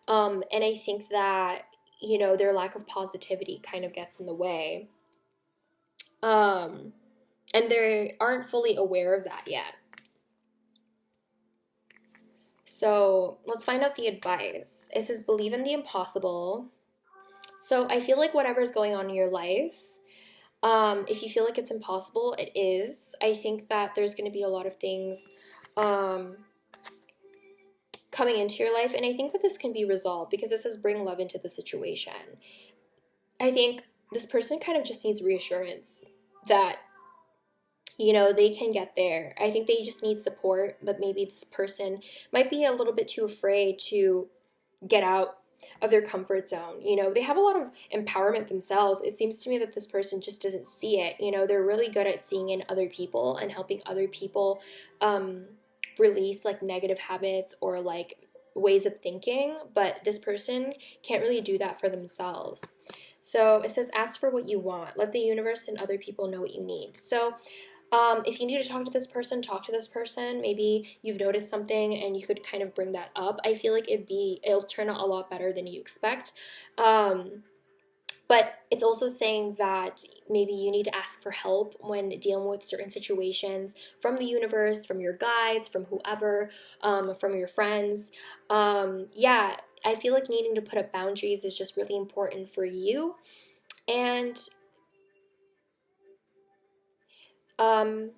And I think that, you know, their lack of positivity kind of gets in the way. And they aren't fully aware of that yet. So let's find out the advice. It says, believe in the impossible. So I feel like whatever's going on in your life, if you feel like it's impossible, it is. I think that there's going to be a lot of things coming into your life, and I think that this can be resolved because this says bring love into the situation. I think this person kind of just needs reassurance that, you know, they can get there. I think they just need support, but maybe this person might be a little bit too afraid to get out of their comfort zone. You know, they have a lot of empowerment themselves. It seems to me that this person just doesn't see it. You know, they're really good at seeing in other people and helping other people release like negative habits or like ways of thinking, but this person can't really do that for themselves. So it says, ask for what you want. Let the universe and other people know what you need. So if you need to talk to this person, talk to this person. Maybe you've noticed something and you could kind of bring that up. I feel like it'll turn out a lot better than you expect. But it's also saying that maybe you need to ask for help when dealing with certain situations from the universe, from your guides, from whoever, from your friends. Yeah, I feel like needing to put up boundaries is just really important for you. And um,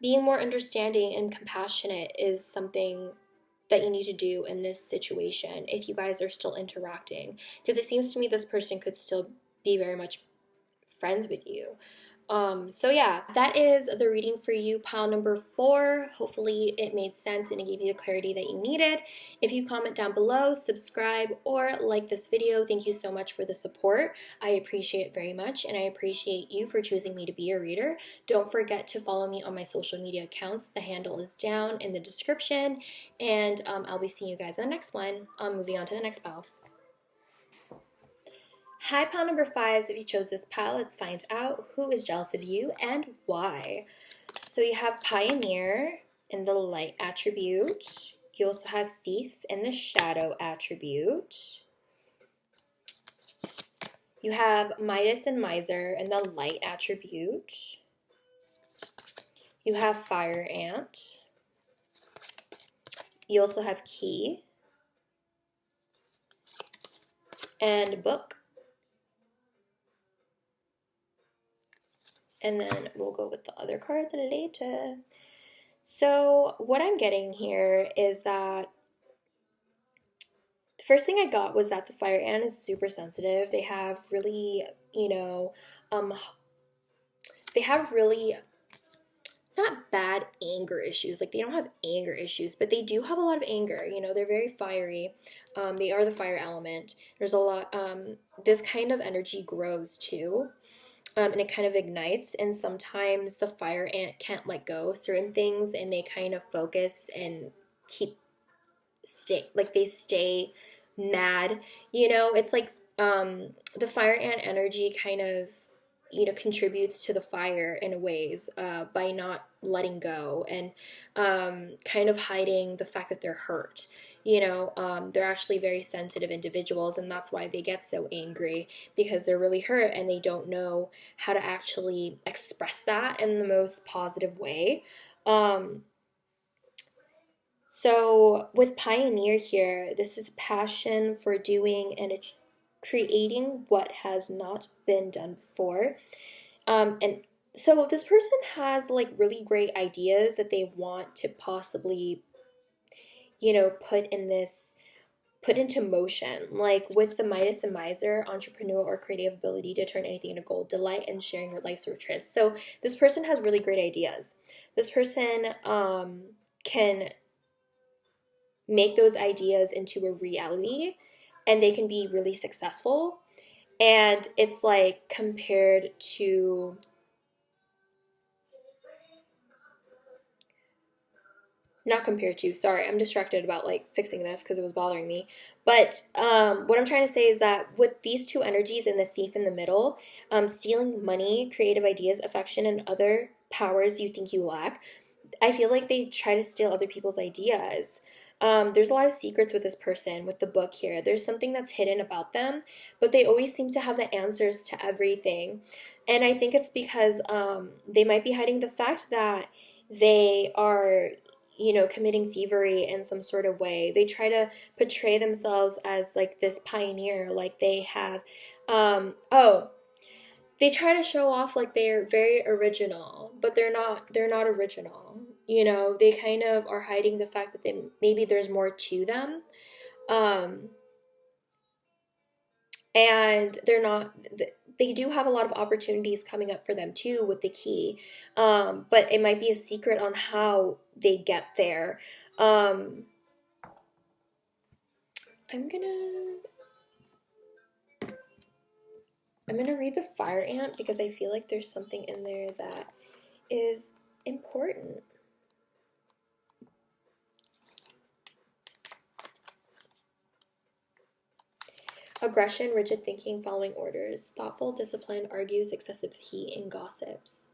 being more understanding and compassionate is something that you need to do in this situation if you guys are still interacting. Because it seems to me this person could still be very much friends with you. So yeah, that is the reading for you, pile number 4. Hopefully it made sense and it gave you the clarity that you needed. If you comment down below, subscribe, or like this video, thank you so much for the support. I appreciate it very much, and I appreciate you for choosing me to be your reader. Don't forget to follow me on my social media accounts. The handle is down in the description, and I'll be seeing you guys in the next one. Moving on to the next pile. Hi, pile number 5. If you chose this pile, let's find out who is jealous of you and why. So you have Pioneer in the light attribute. You also have Thief in the shadow attribute. You have Midas and Miser in the light attribute. You have Fire Ant. You also have Key and Book. And then we'll go with the other cards later. So what I'm getting here is that the first thing I got was that the Fire Ant is super sensitive. They have really, they have really not bad anger issues. Like, they don't have anger issues, but they do have a lot of anger. They're very fiery. They are the fire element. There's a lot, this kind of energy grows too. And it kind of ignites, and sometimes the fire ant can't let go of certain things, and they kind of focus and they stay mad. It's like the fire ant energy kind of contributes to the fire in ways by not letting go and kind of hiding the fact that they're hurt. They're actually very sensitive individuals, and that's why they get so angry, because they're really hurt and they don't know how to actually express that in the most positive way. So with Pioneer here, this is passion for doing and creating what has not been done before. And so this person has like really great ideas that they want to possibly, put into motion. Like with the Midas and Miser, entrepreneurial or creative ability to turn anything into gold, delight in sharing your life's riches. So this person has really great ideas. This person can make those ideas into a reality, and they can be really successful. And it's like compared to, not compared to, sorry, I'm distracted about like fixing this because it was bothering me. But what I'm trying to say is that with these two energies and the Thief in the middle, stealing money, creative ideas, affection, and other powers you think you lack, I feel like they try to steal other people's ideas. There's a lot of secrets with this person, with the Book here. There's something that's hidden about them, but they always seem to have the answers to everything. And I think it's because they might be hiding the fact that they are, committing thievery in some sort of way. They try to portray themselves as like this pioneer, like they have, they try to show off like they're very original, but they're not original. They kind of are hiding the fact that maybe there's more to them. And they do have a lot of opportunities coming up for them too with the key. But it might be a secret on how they get there. I'm gonna read the Fire Ant because I feel like there's something in there that is important. Aggression, rigid thinking, following orders. Thoughtful, disciplined, argues, excessive heat, and gossips.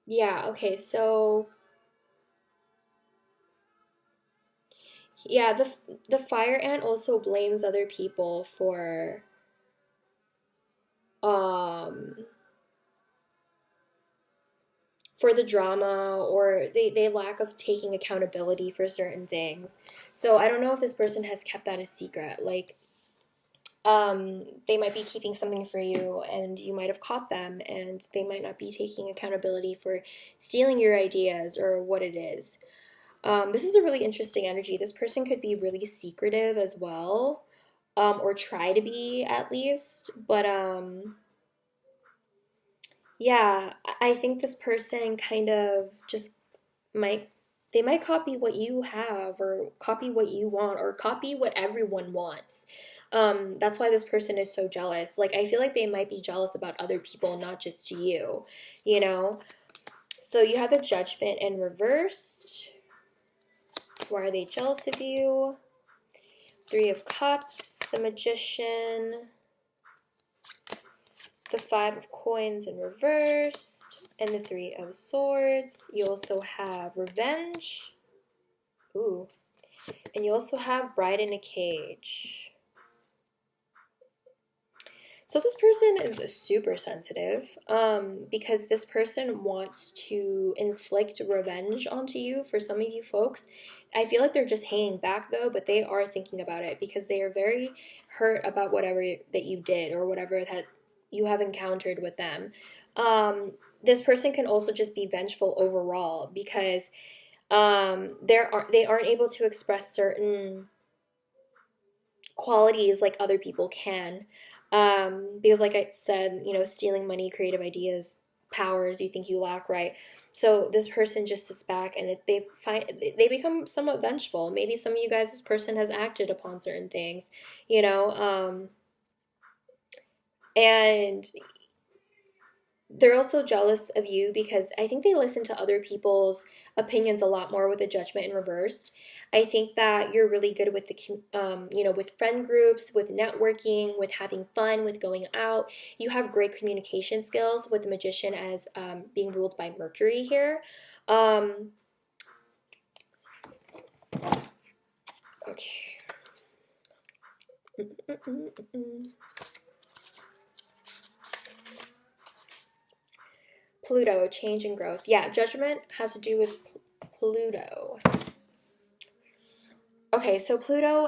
Yeah, okay, so Yeah, the fire ant also blames other people um for the drama, or they lack of taking accountability for certain things. So I don't know if this person has kept that a secret. Like, they might be keeping something for you and you might have caught them, and they might not be taking accountability for stealing your ideas or what it is. This is a really interesting energy. This person could be really secretive as well, or try to be at least. But yeah, I think this person kind of just might, they might copy what you have, or copy what you want, or copy what everyone wants. That's why this person is so jealous. Like, I feel like they might be jealous about other people, not just to you, you know? So you have the Judgment in reversed. Why are they jealous of you? Three of Cups, the Magician, the Five of Coins in reversed, and the Three of Swords. You also have Revenge. Ooh. And you also have Bride in a Cage. So this person is super sensitive, because this person wants to inflict revenge onto you. For some of you folks, I feel like they're just hanging back though, but they are thinking about it because they are very hurt about whatever that you did or whatever that you have encountered with them. This person can also just be vengeful overall because they aren't able to express certain qualities like other people can. Because like I said, stealing money, creative ideas, powers you think you lack, right? So this person just sits back and they become somewhat vengeful. Maybe some of you guys, this person has acted upon certain things, you know, and they're also jealous of you because I think they listen to other people's opinions a lot more with the Judgment in reversed. I think that you're really good with with friend groups, with networking, with having fun, with going out. You have great communication skills with the Magician as being ruled by Mercury here. Um, okay. Pluto, change and growth. Yeah, Judgment has to do with Pluto. Okay, so Pluto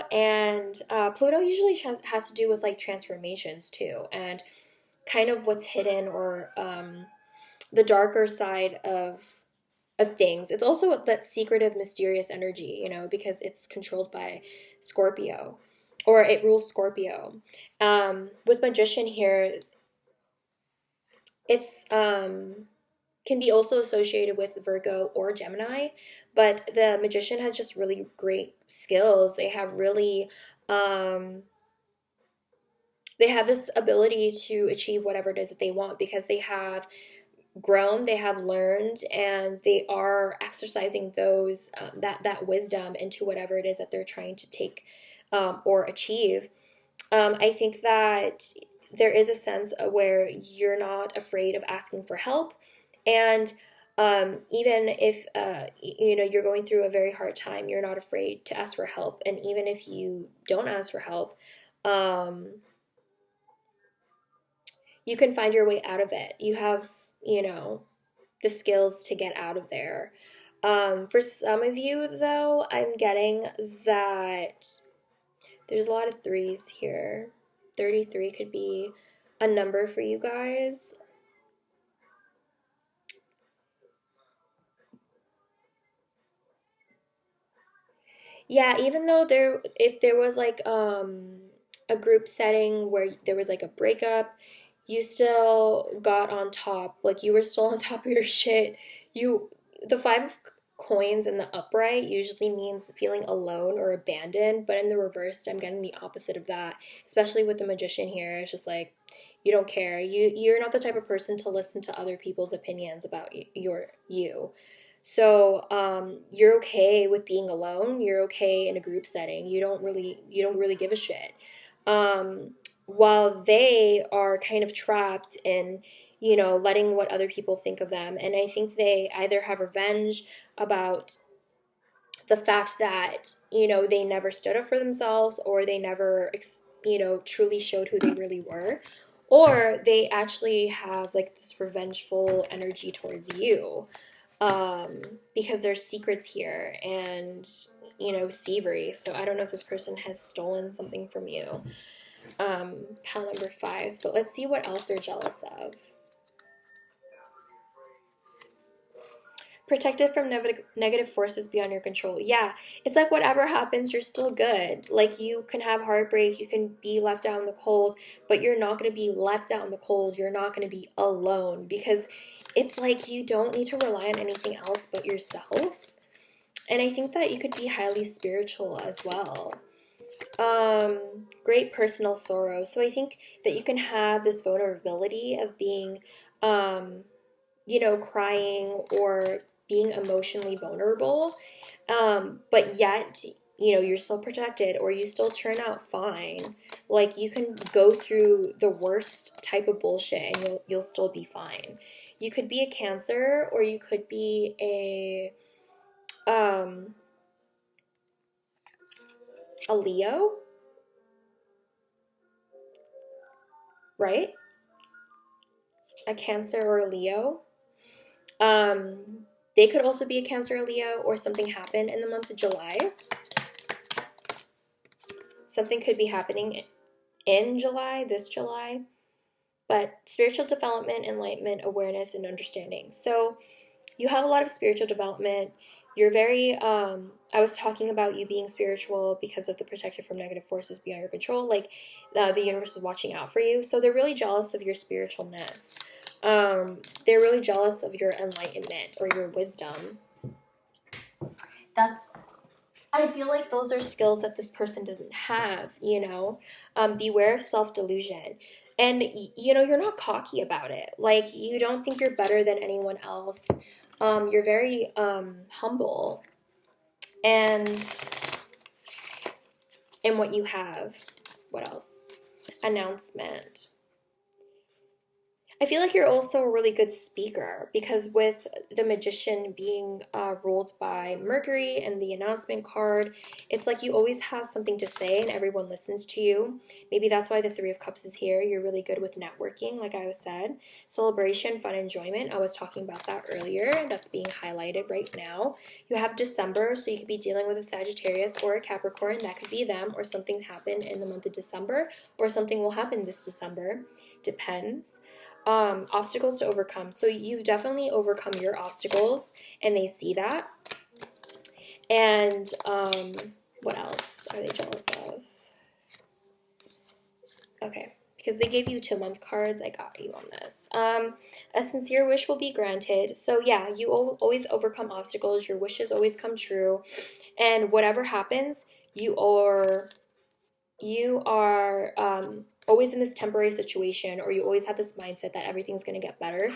usually has to do with like transformations too, and kind of what's hidden, or the darker side of things. It's also that secretive, mysterious energy, because it's controlled by Scorpio, or it rules Scorpio. With Magician here, it's can be also associated with Virgo or Gemini, but the Magician has just really great skills. Um, they have this ability to achieve whatever it is that they want because they have grown, they have learned, and they are exercising that wisdom into whatever it is that they're trying to take, or achieve. I think that there is a sense of where you're not afraid of asking for help, and even if you're going through a very hard time, you're not afraid to ask for help. And even if you don't ask for help, um, you can find your way out of it. You have, the skills to get out of there. For some of you, though, I'm getting that there's a lot of threes here. 33 could be a number for you guys. Yeah, even though if there was like a group setting where there was like a breakup, you still got on top. Like, you were still on top of your shit. The Five of Coins in the upright usually means feeling alone or abandoned, but in the reversed, I'm getting the opposite of that. Especially with the Magician here, it's just like you don't care. You're not the type of person to listen to other people's opinions about you. So you're okay with being alone. You're okay in a group setting. You don't really give a shit. While they are kind of trapped in, letting what other people think of them. And I think they either have revenge about the fact that, they never stood up for themselves, or they never, truly showed who they really were, or they actually have like this revengeful energy towards you, because there's secrets here and, thievery. So I don't know if this person has stolen something from you. Pile number 5. But let's see what else they're jealous of. Protected from negative forces beyond your control. Yeah, it's like whatever happens, you're still good. Like, you can have heartbreak, you can be left out in the cold, but you're not going to be left out in the cold. You're not going to be alone, because it's like you don't need to rely on anything else but yourself. And I think that you could be highly spiritual as well. Great personal sorrow. So I think that you can have this vulnerability of being, crying or being emotionally vulnerable, but yet, you're still protected, or you still turn out fine. Like, you can go through the worst type of bullshit and you'll still be fine. You could be a Cancer, or you could be a Leo, right? A Cancer or a Leo. They could also be a Cancer or Leo, or something happened in the month of July. Something could be happening in July, this July. But spiritual development, enlightenment, awareness, and understanding. So you have a lot of spiritual development. You're very, I was talking about you being spiritual because of the protected from negative forces beyond your control. Like, the universe is watching out for you. So they're really jealous of your spiritualness. They're really jealous of your enlightenment or your wisdom. I feel like those are skills that this person doesn't have, beware of self-delusion. And, you're not cocky about it. Like, you don't think you're better than anyone else. You're very humble and in what you have. What else? Announcement. I feel like you're also a really good speaker, because with the Magician being ruled by Mercury and the announcement card, it's like you always have something to say and everyone listens to you. Maybe that's why the 3 of Cups is here. You're really good with networking, like I said. Celebration, fun, enjoyment. I was talking about that earlier. That's being highlighted right now. You have December, so you could be dealing with a Sagittarius or a Capricorn. That could be them, or something happened in the month of December, or something will happen this December. Depends. Obstacles to overcome. So you've definitely overcome your obstacles, and they see that. And what else are they jealous of? Okay, because they gave you 2-month cards, I got you on this. A sincere wish will be granted. So yeah, you always overcome obstacles. Your wishes always come true, and whatever happens, you are always in this temporary situation, or you always have this mindset that everything's going to get better.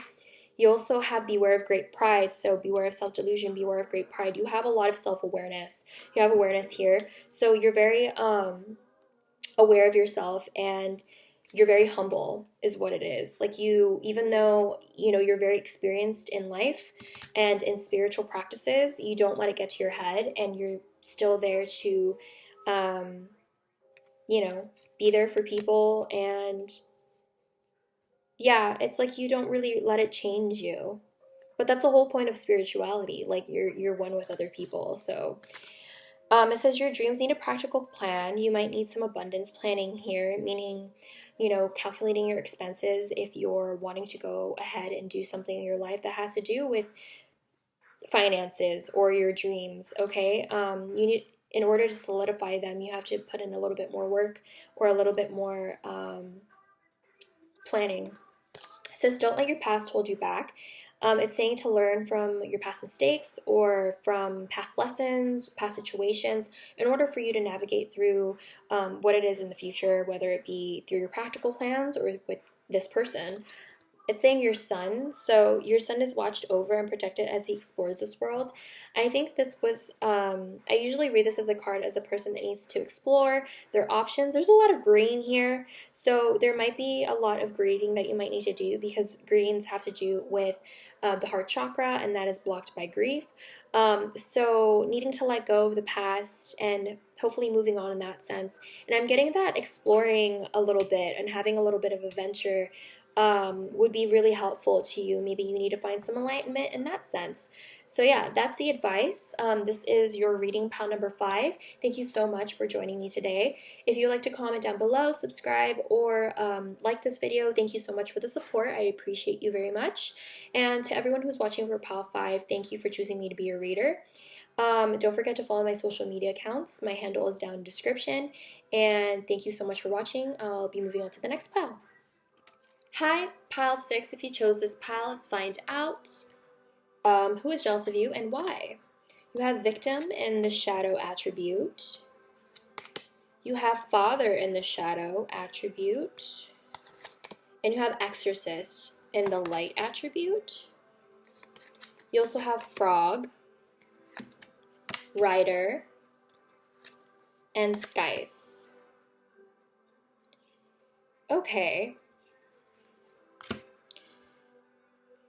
You also have beware of great pride. So beware of self-delusion, beware of great pride. You have a lot of self-awareness. You have awareness here. So you're very aware of yourself, and you're very humble is what it is. Like, you, even though, you're very experienced in life and in spiritual practices, you don't let it get to your head, and you're still there to, be there for people. And yeah, it's like you don't really let it change you. But that's the whole point of spirituality. Like, you're one with other people. So it says your dreams need a practical plan. You might need some abundance planning here, meaning, calculating your expenses if you're wanting to go ahead and do something in your life that has to do with finances or your dreams. Okay, you need, in order to solidify them, you have to put in a little bit more work, or a little bit more planning. It says don't let your past hold you back. It's saying to learn from your past mistakes, or from past lessons, past situations, in order for you to navigate through what it is in the future, whether it be through your practical plans or with this person. it's saying your son. So your son is watched over and protected as he explores this world. I think this was, I usually read this as a card as a person that needs to explore their options. There's a lot of green here. So there might be a lot of grieving that you might need to do because greens have to do with the heart chakra, and that is blocked by grief. So needing to let go of the past and hopefully moving on in that sense. And I'm getting that exploring a little bit and having a little bit of adventure would be really helpful to you. Maybe you need to find some enlightenment in that sense. So yeah, that's the advice. This is your reading pile number 5. Thank you so much for joining me today. If you'd like to comment down below, subscribe, or like this video, thank you so much for the support. I appreciate you very much. And to everyone who's watching for pile 5, thank you for choosing me to be your reader. Don't forget to follow my social media accounts. My handle is down in the description. And thank you so much for watching. I'll be moving on to the next pile. Hi, pile 6. If you chose this pile, let's find out who is jealous of you and why. You have victim in the shadow attribute. You have father in the shadow attribute. And you have exorcist in the light attribute. You also have frog, rider, and scythe. Okay.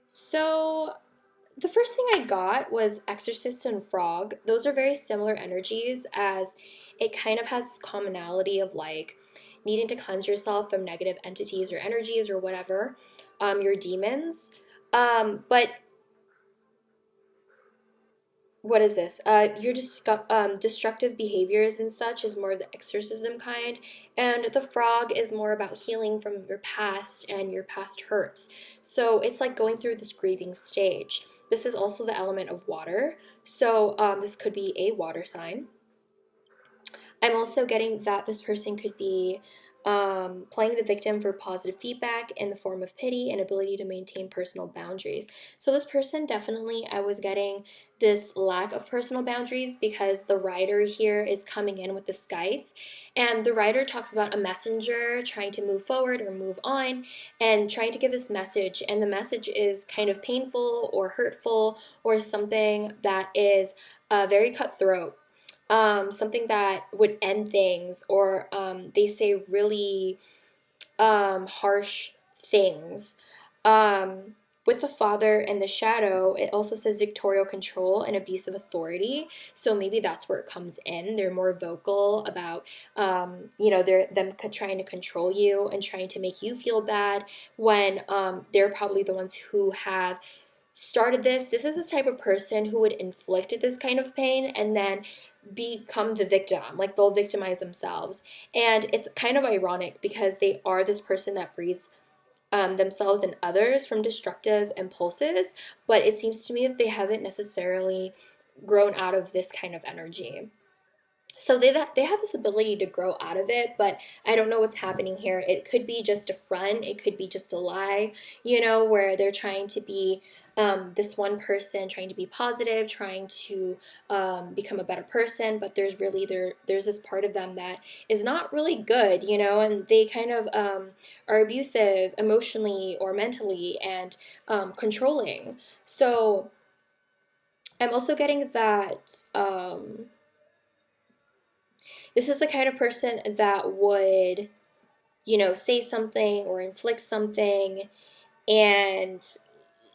So the first thing I got was exorcist and frog. Those are very similar energies, as it kind of has this commonality of like needing to cleanse yourself from negative entities or energies or whatever, your demons. But what is this? Your destructive behaviors and such is more of the exorcism kind, and the frog is more about healing from your past and your past hurts. So it's like going through this grieving stage. This is also the element of water, so this could be a water sign. I'm also getting that this person could be playing the victim for positive feedback in the form of pity and ability to maintain personal boundaries. So this person definitely, I was getting this lack of personal boundaries because the writer here is coming in with the scythe, and the writer talks about a messenger trying to move forward or move on and trying to give this message, and the message is kind of painful or hurtful or something that is very cutthroat. Something that would end things, or they say really harsh things. With the father and the shadow, it also says dictatorial control and abuse of authority. So maybe that's where it comes in. They're more vocal about, they're them trying to control you and trying to make you feel bad when they're probably the ones who have started this. This is the type of person who would inflict this kind of pain and then become the victim. Like they'll victimize themselves. And it's kind of ironic because they are this person that frees themselves and others from destructive impulses, but it seems to me that they haven't necessarily grown out of this kind of energy. So they have this ability to grow out of it, but I don't know what's happening here. It could be just a front. It could be just a lie, where they're trying to be this one person trying to be positive, trying to become a better person, but there's this part of them that is not really good, and they kind of are abusive emotionally or mentally and controlling. So I'm also getting that this is the kind of person that would, say something or inflict something, and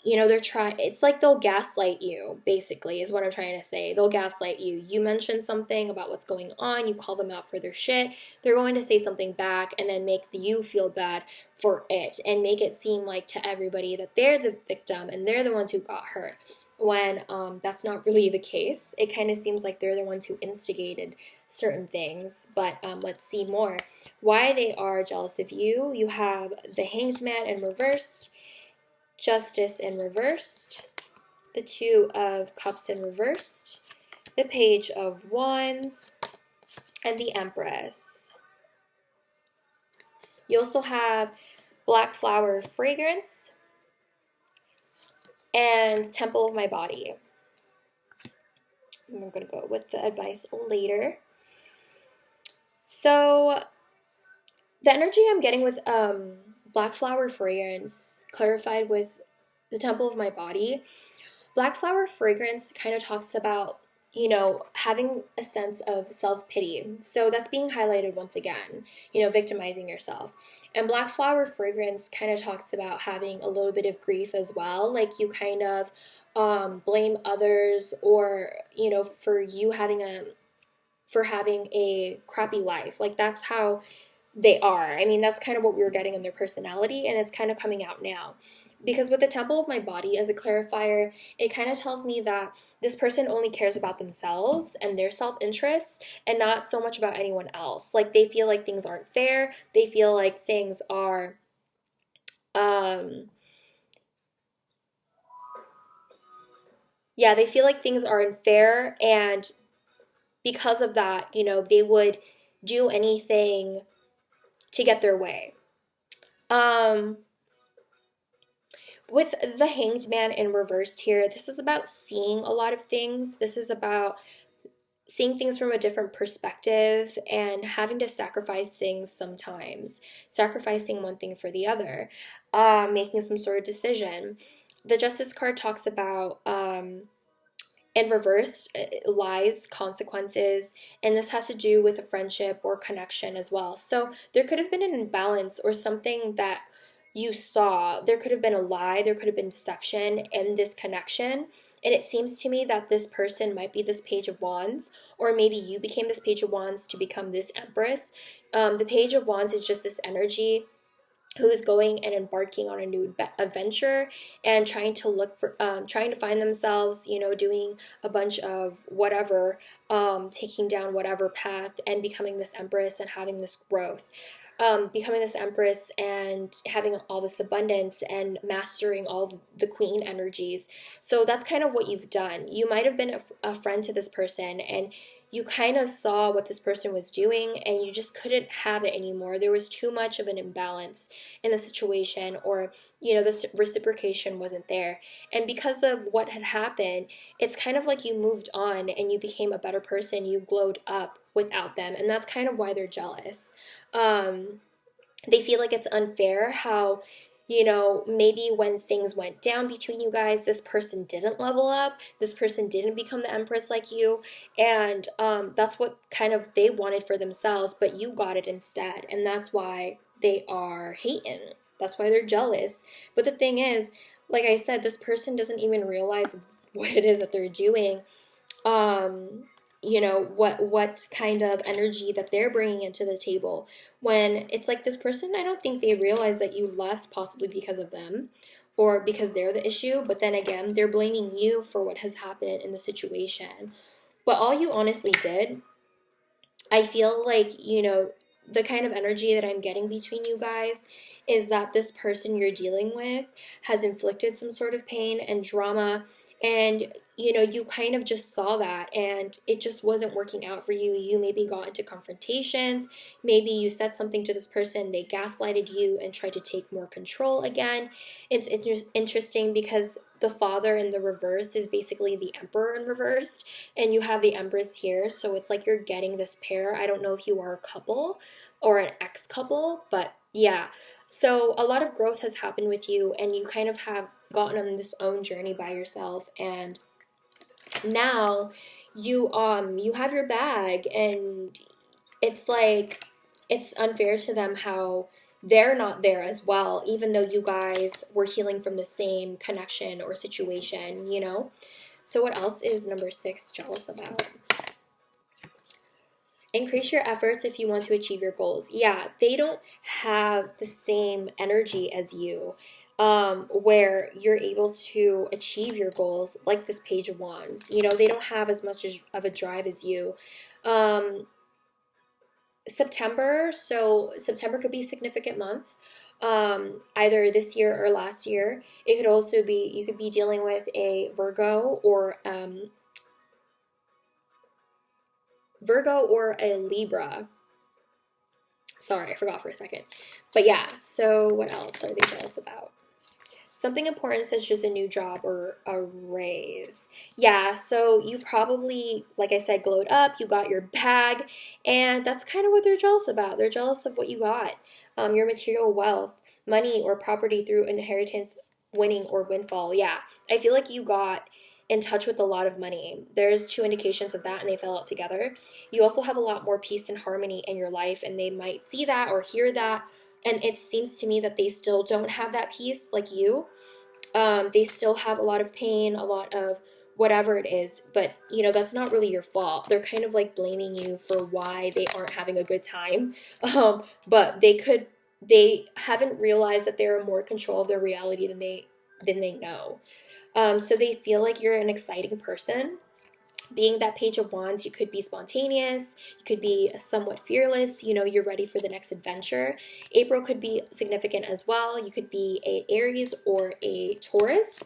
it's like they'll gaslight you, basically, is what I'm trying to say. They'll gaslight you. You mention something about what's going on, you call them out for their shit, they're going to say something back and then make you feel bad for it and make it seem like to everybody that they're the victim and they're the ones who got hurt, when that's not really the case. It kind of seems like they're the ones who instigated certain things, but let's see more. Why they are jealous of you. You have the Hanged Man in reversed, Justice in reversed, the Two of Cups in reversed, the Page of Wands, and the Empress. You also have Black Flower Fragrance and Temple of My Body. I'm going to go with the advice later. So the energy I'm getting with black flower fragrance clarified with the temple of my body. Black flower fragrance kind of talks about, having a sense of self-pity. So that's being highlighted once again, victimizing yourself. And black flower fragrance kind of talks about having a little bit of grief as well. Like you kind of blame others, or, for having a crappy life. Like that's how they are. I mean, that's kind of what we were getting in their personality, and it's kind of coming out now. Because with the temple of my body as a clarifier, it kind of tells me that this person only cares about themselves and their self-interest, and not so much about anyone else. Like they feel like things aren't fair. They feel like things are they feel like things are unfair, and because of that, they would do anything to get their way. With the Hanged Man in reversed here, this is about seeing a lot of things. This is about seeing things from a different perspective and having to sacrifice things sometimes, sacrificing one thing for the other, making some sort of decision. The Justice card talks about, in reverse, lies, consequences, and this has to do with a friendship or connection as well. So there could have been an imbalance or something that you saw. There could have been a lie, there could have been deception in this connection. And it seems to me that this person might be this Page of Wands, or maybe you became this Page of Wands to become this Empress. The Page of Wands is just this energy who is going and embarking on a new adventure and trying to find themselves, doing a bunch of whatever, taking down whatever path and becoming this Empress and having this growth. Becoming this Empress and having all this abundance and mastering all the Queen energies. So that's kind of what you've done. You might have been a friend to this person, and you kind of saw what this person was doing, and you just couldn't have it anymore. There was too much of an imbalance in the situation, or, the reciprocation wasn't there. And because of what had happened, it's kind of like you moved on and you became a better person. You glowed up without them, and that's kind of why they're jealous. They feel like it's unfair how, maybe when things went down between you guys, this person didn't level up, this person didn't become the Empress like you, and that's what kind of they wanted for themselves, but you got it instead, and that's why they are hating. That's why they're jealous. But the thing is, like I said, this person doesn't even realize what it is that they're doing. What kind of energy that they're bringing into the table, when it's like this person, I don't think they realize that you left possibly because of them or because they're the issue, but then again, they're blaming you for what has happened in the situation. But all you honestly did, I feel like, the kind of energy that I'm getting between you guys is that this person you're dealing with has inflicted some sort of pain and drama, and you kind of just saw that and it just wasn't working out for you. You maybe got into confrontations, maybe you said something to this person, they gaslighted you and tried to take more control again. It's interesting because the Father in the reverse is basically the Emperor in reverse, and you have the Empress here, so it's like you're getting this pair. I don't know if you are a couple or an ex-couple, but yeah. So a lot of growth has happened with you, and you kind of have gotten on this own journey by yourself, and now you have your bag, and it's like it's unfair to them how they're not there as well, even though you guys were healing from the same connection or situation. So what else is number 6 jealous about? Increase your efforts if you want to achieve your goals. Yeah, they don't have the same energy as you, where you're able to achieve your goals, like this Page of Wands. They don't have as much of a drive as you. September could be a significant month, either this year or last year. It could also be, you could be dealing with a Virgo or a Libra. Sorry, I forgot for a second. But yeah, so what else are they jealous about? Something important, such as a new job or a raise. Yeah, so you probably, like I said, glowed up, you got your bag, and that's kind of what they're jealous about. They're jealous of what you got, your material wealth. money or property through inheritance, winning, or windfall. Yeah, I feel like you got in touch with a lot of money. There's two indications of that, and they fell out together. You also have a lot more peace and harmony in your life, and they might see that or hear that. And it seems to me that they still don't have that peace like you. They still have a lot of pain, a lot of whatever it is, but you know, that's not really your fault. They're kind of like blaming you for why they aren't having a good time. But they haven't realized that they're in more control of their reality than they know. So they feel like you're an exciting person. Being that Page of Wands, you could be spontaneous, you could be somewhat fearless, you know, you're ready for the next adventure. April could be significant as well. You could be a Aries or a Taurus.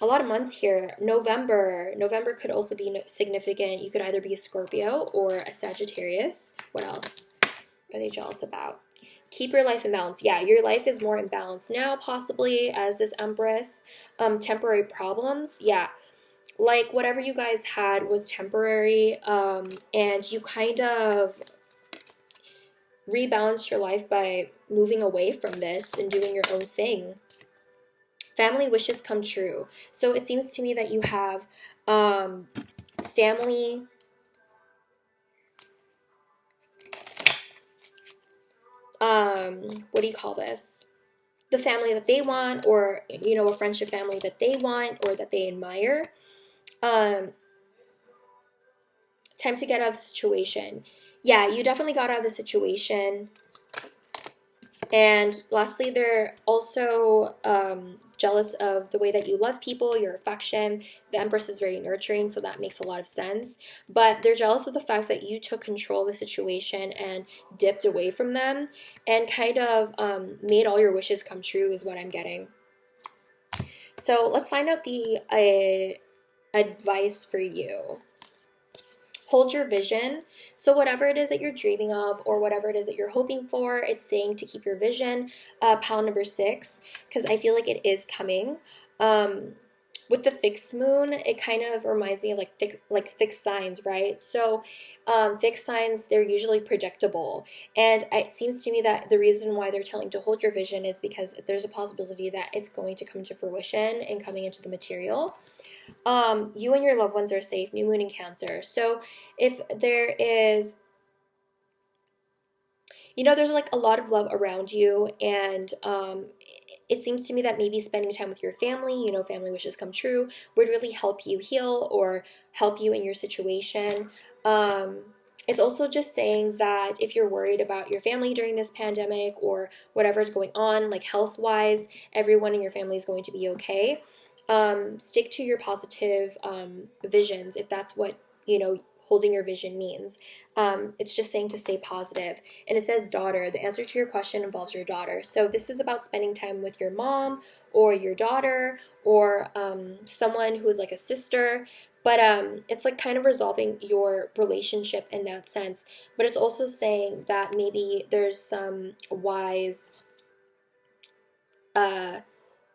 A lot of months here. November could also be significant. You could either be a Scorpio or a Sagittarius. What else are they jealous about? Keep your life in balance. Yeah, your life is more in balance now, possibly, as this Empress. Temporary problems. Yeah, like whatever you guys had was temporary, and you kind of rebalanced your life by moving away from this and doing your own thing. Family wishes come true. So it seems to me that you have family what do you call this? The family that they want, or you know, a friendship family that they want or that they admire. Time to get out of the situation. Yeah, you definitely got out of the situation. And lastly, they're also jealous of the way that you love people, your affection. The Empress is very nurturing, so that makes a lot of sense. But they're jealous of the fact that you took control of the situation and dipped away from them and kind of made all your wishes come true is what I'm getting. So let's find out the advice for you. Hold your vision. So whatever it is that you're dreaming of or whatever it is that you're hoping for, it's saying to keep your vision. Pile number 6, because I feel like it is coming. With the fixed moon, it kind of reminds me of like fixed signs, right? So fixed signs, they're usually predictable. And it seems to me that the reason why they're telling to hold your vision is because there's a possibility that it's going to come to fruition and coming into the material. You and your loved ones are safe. New moon in Cancer. So if there is, you know, there's like a lot of love around you, and it seems to me that maybe spending time with your family, you know, family wishes come true, would really help you heal or help you in your situation. It's also just saying that if you're worried about your family during this pandemic or whatever's going on, like health-wise, everyone in your family is going to be okay. Stick to your positive visions if that's what, you know, holding your vision means. It's just saying to stay positive. And it says daughter. The answer to your question involves your daughter. So this is about spending time with your mom or your daughter or someone who is like a sister. But it's like kind of resolving your relationship in that sense. But it's also saying that maybe there's some wise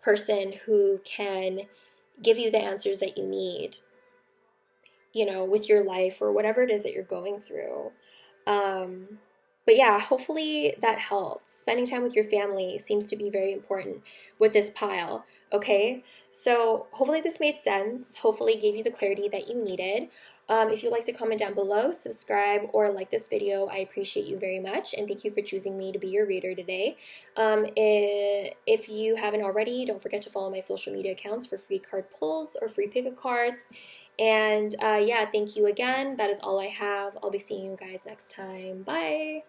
person who can give you the answers that you need, you know, with your life or whatever it is that you're going through. But yeah, hopefully that helps. Spending time with your family seems to be very important with this pile, okay? So hopefully this made sense. Hopefully gave you the clarity that you needed. If you'd like to comment down below, subscribe, or like this video, I appreciate you very much, and thank you for choosing me to be your reader today. If you haven't already, don't forget to follow my social media accounts for free card pulls or free pick-a cards. And yeah, thank you again. That is all I have. I'll be seeing you guys next time. Bye!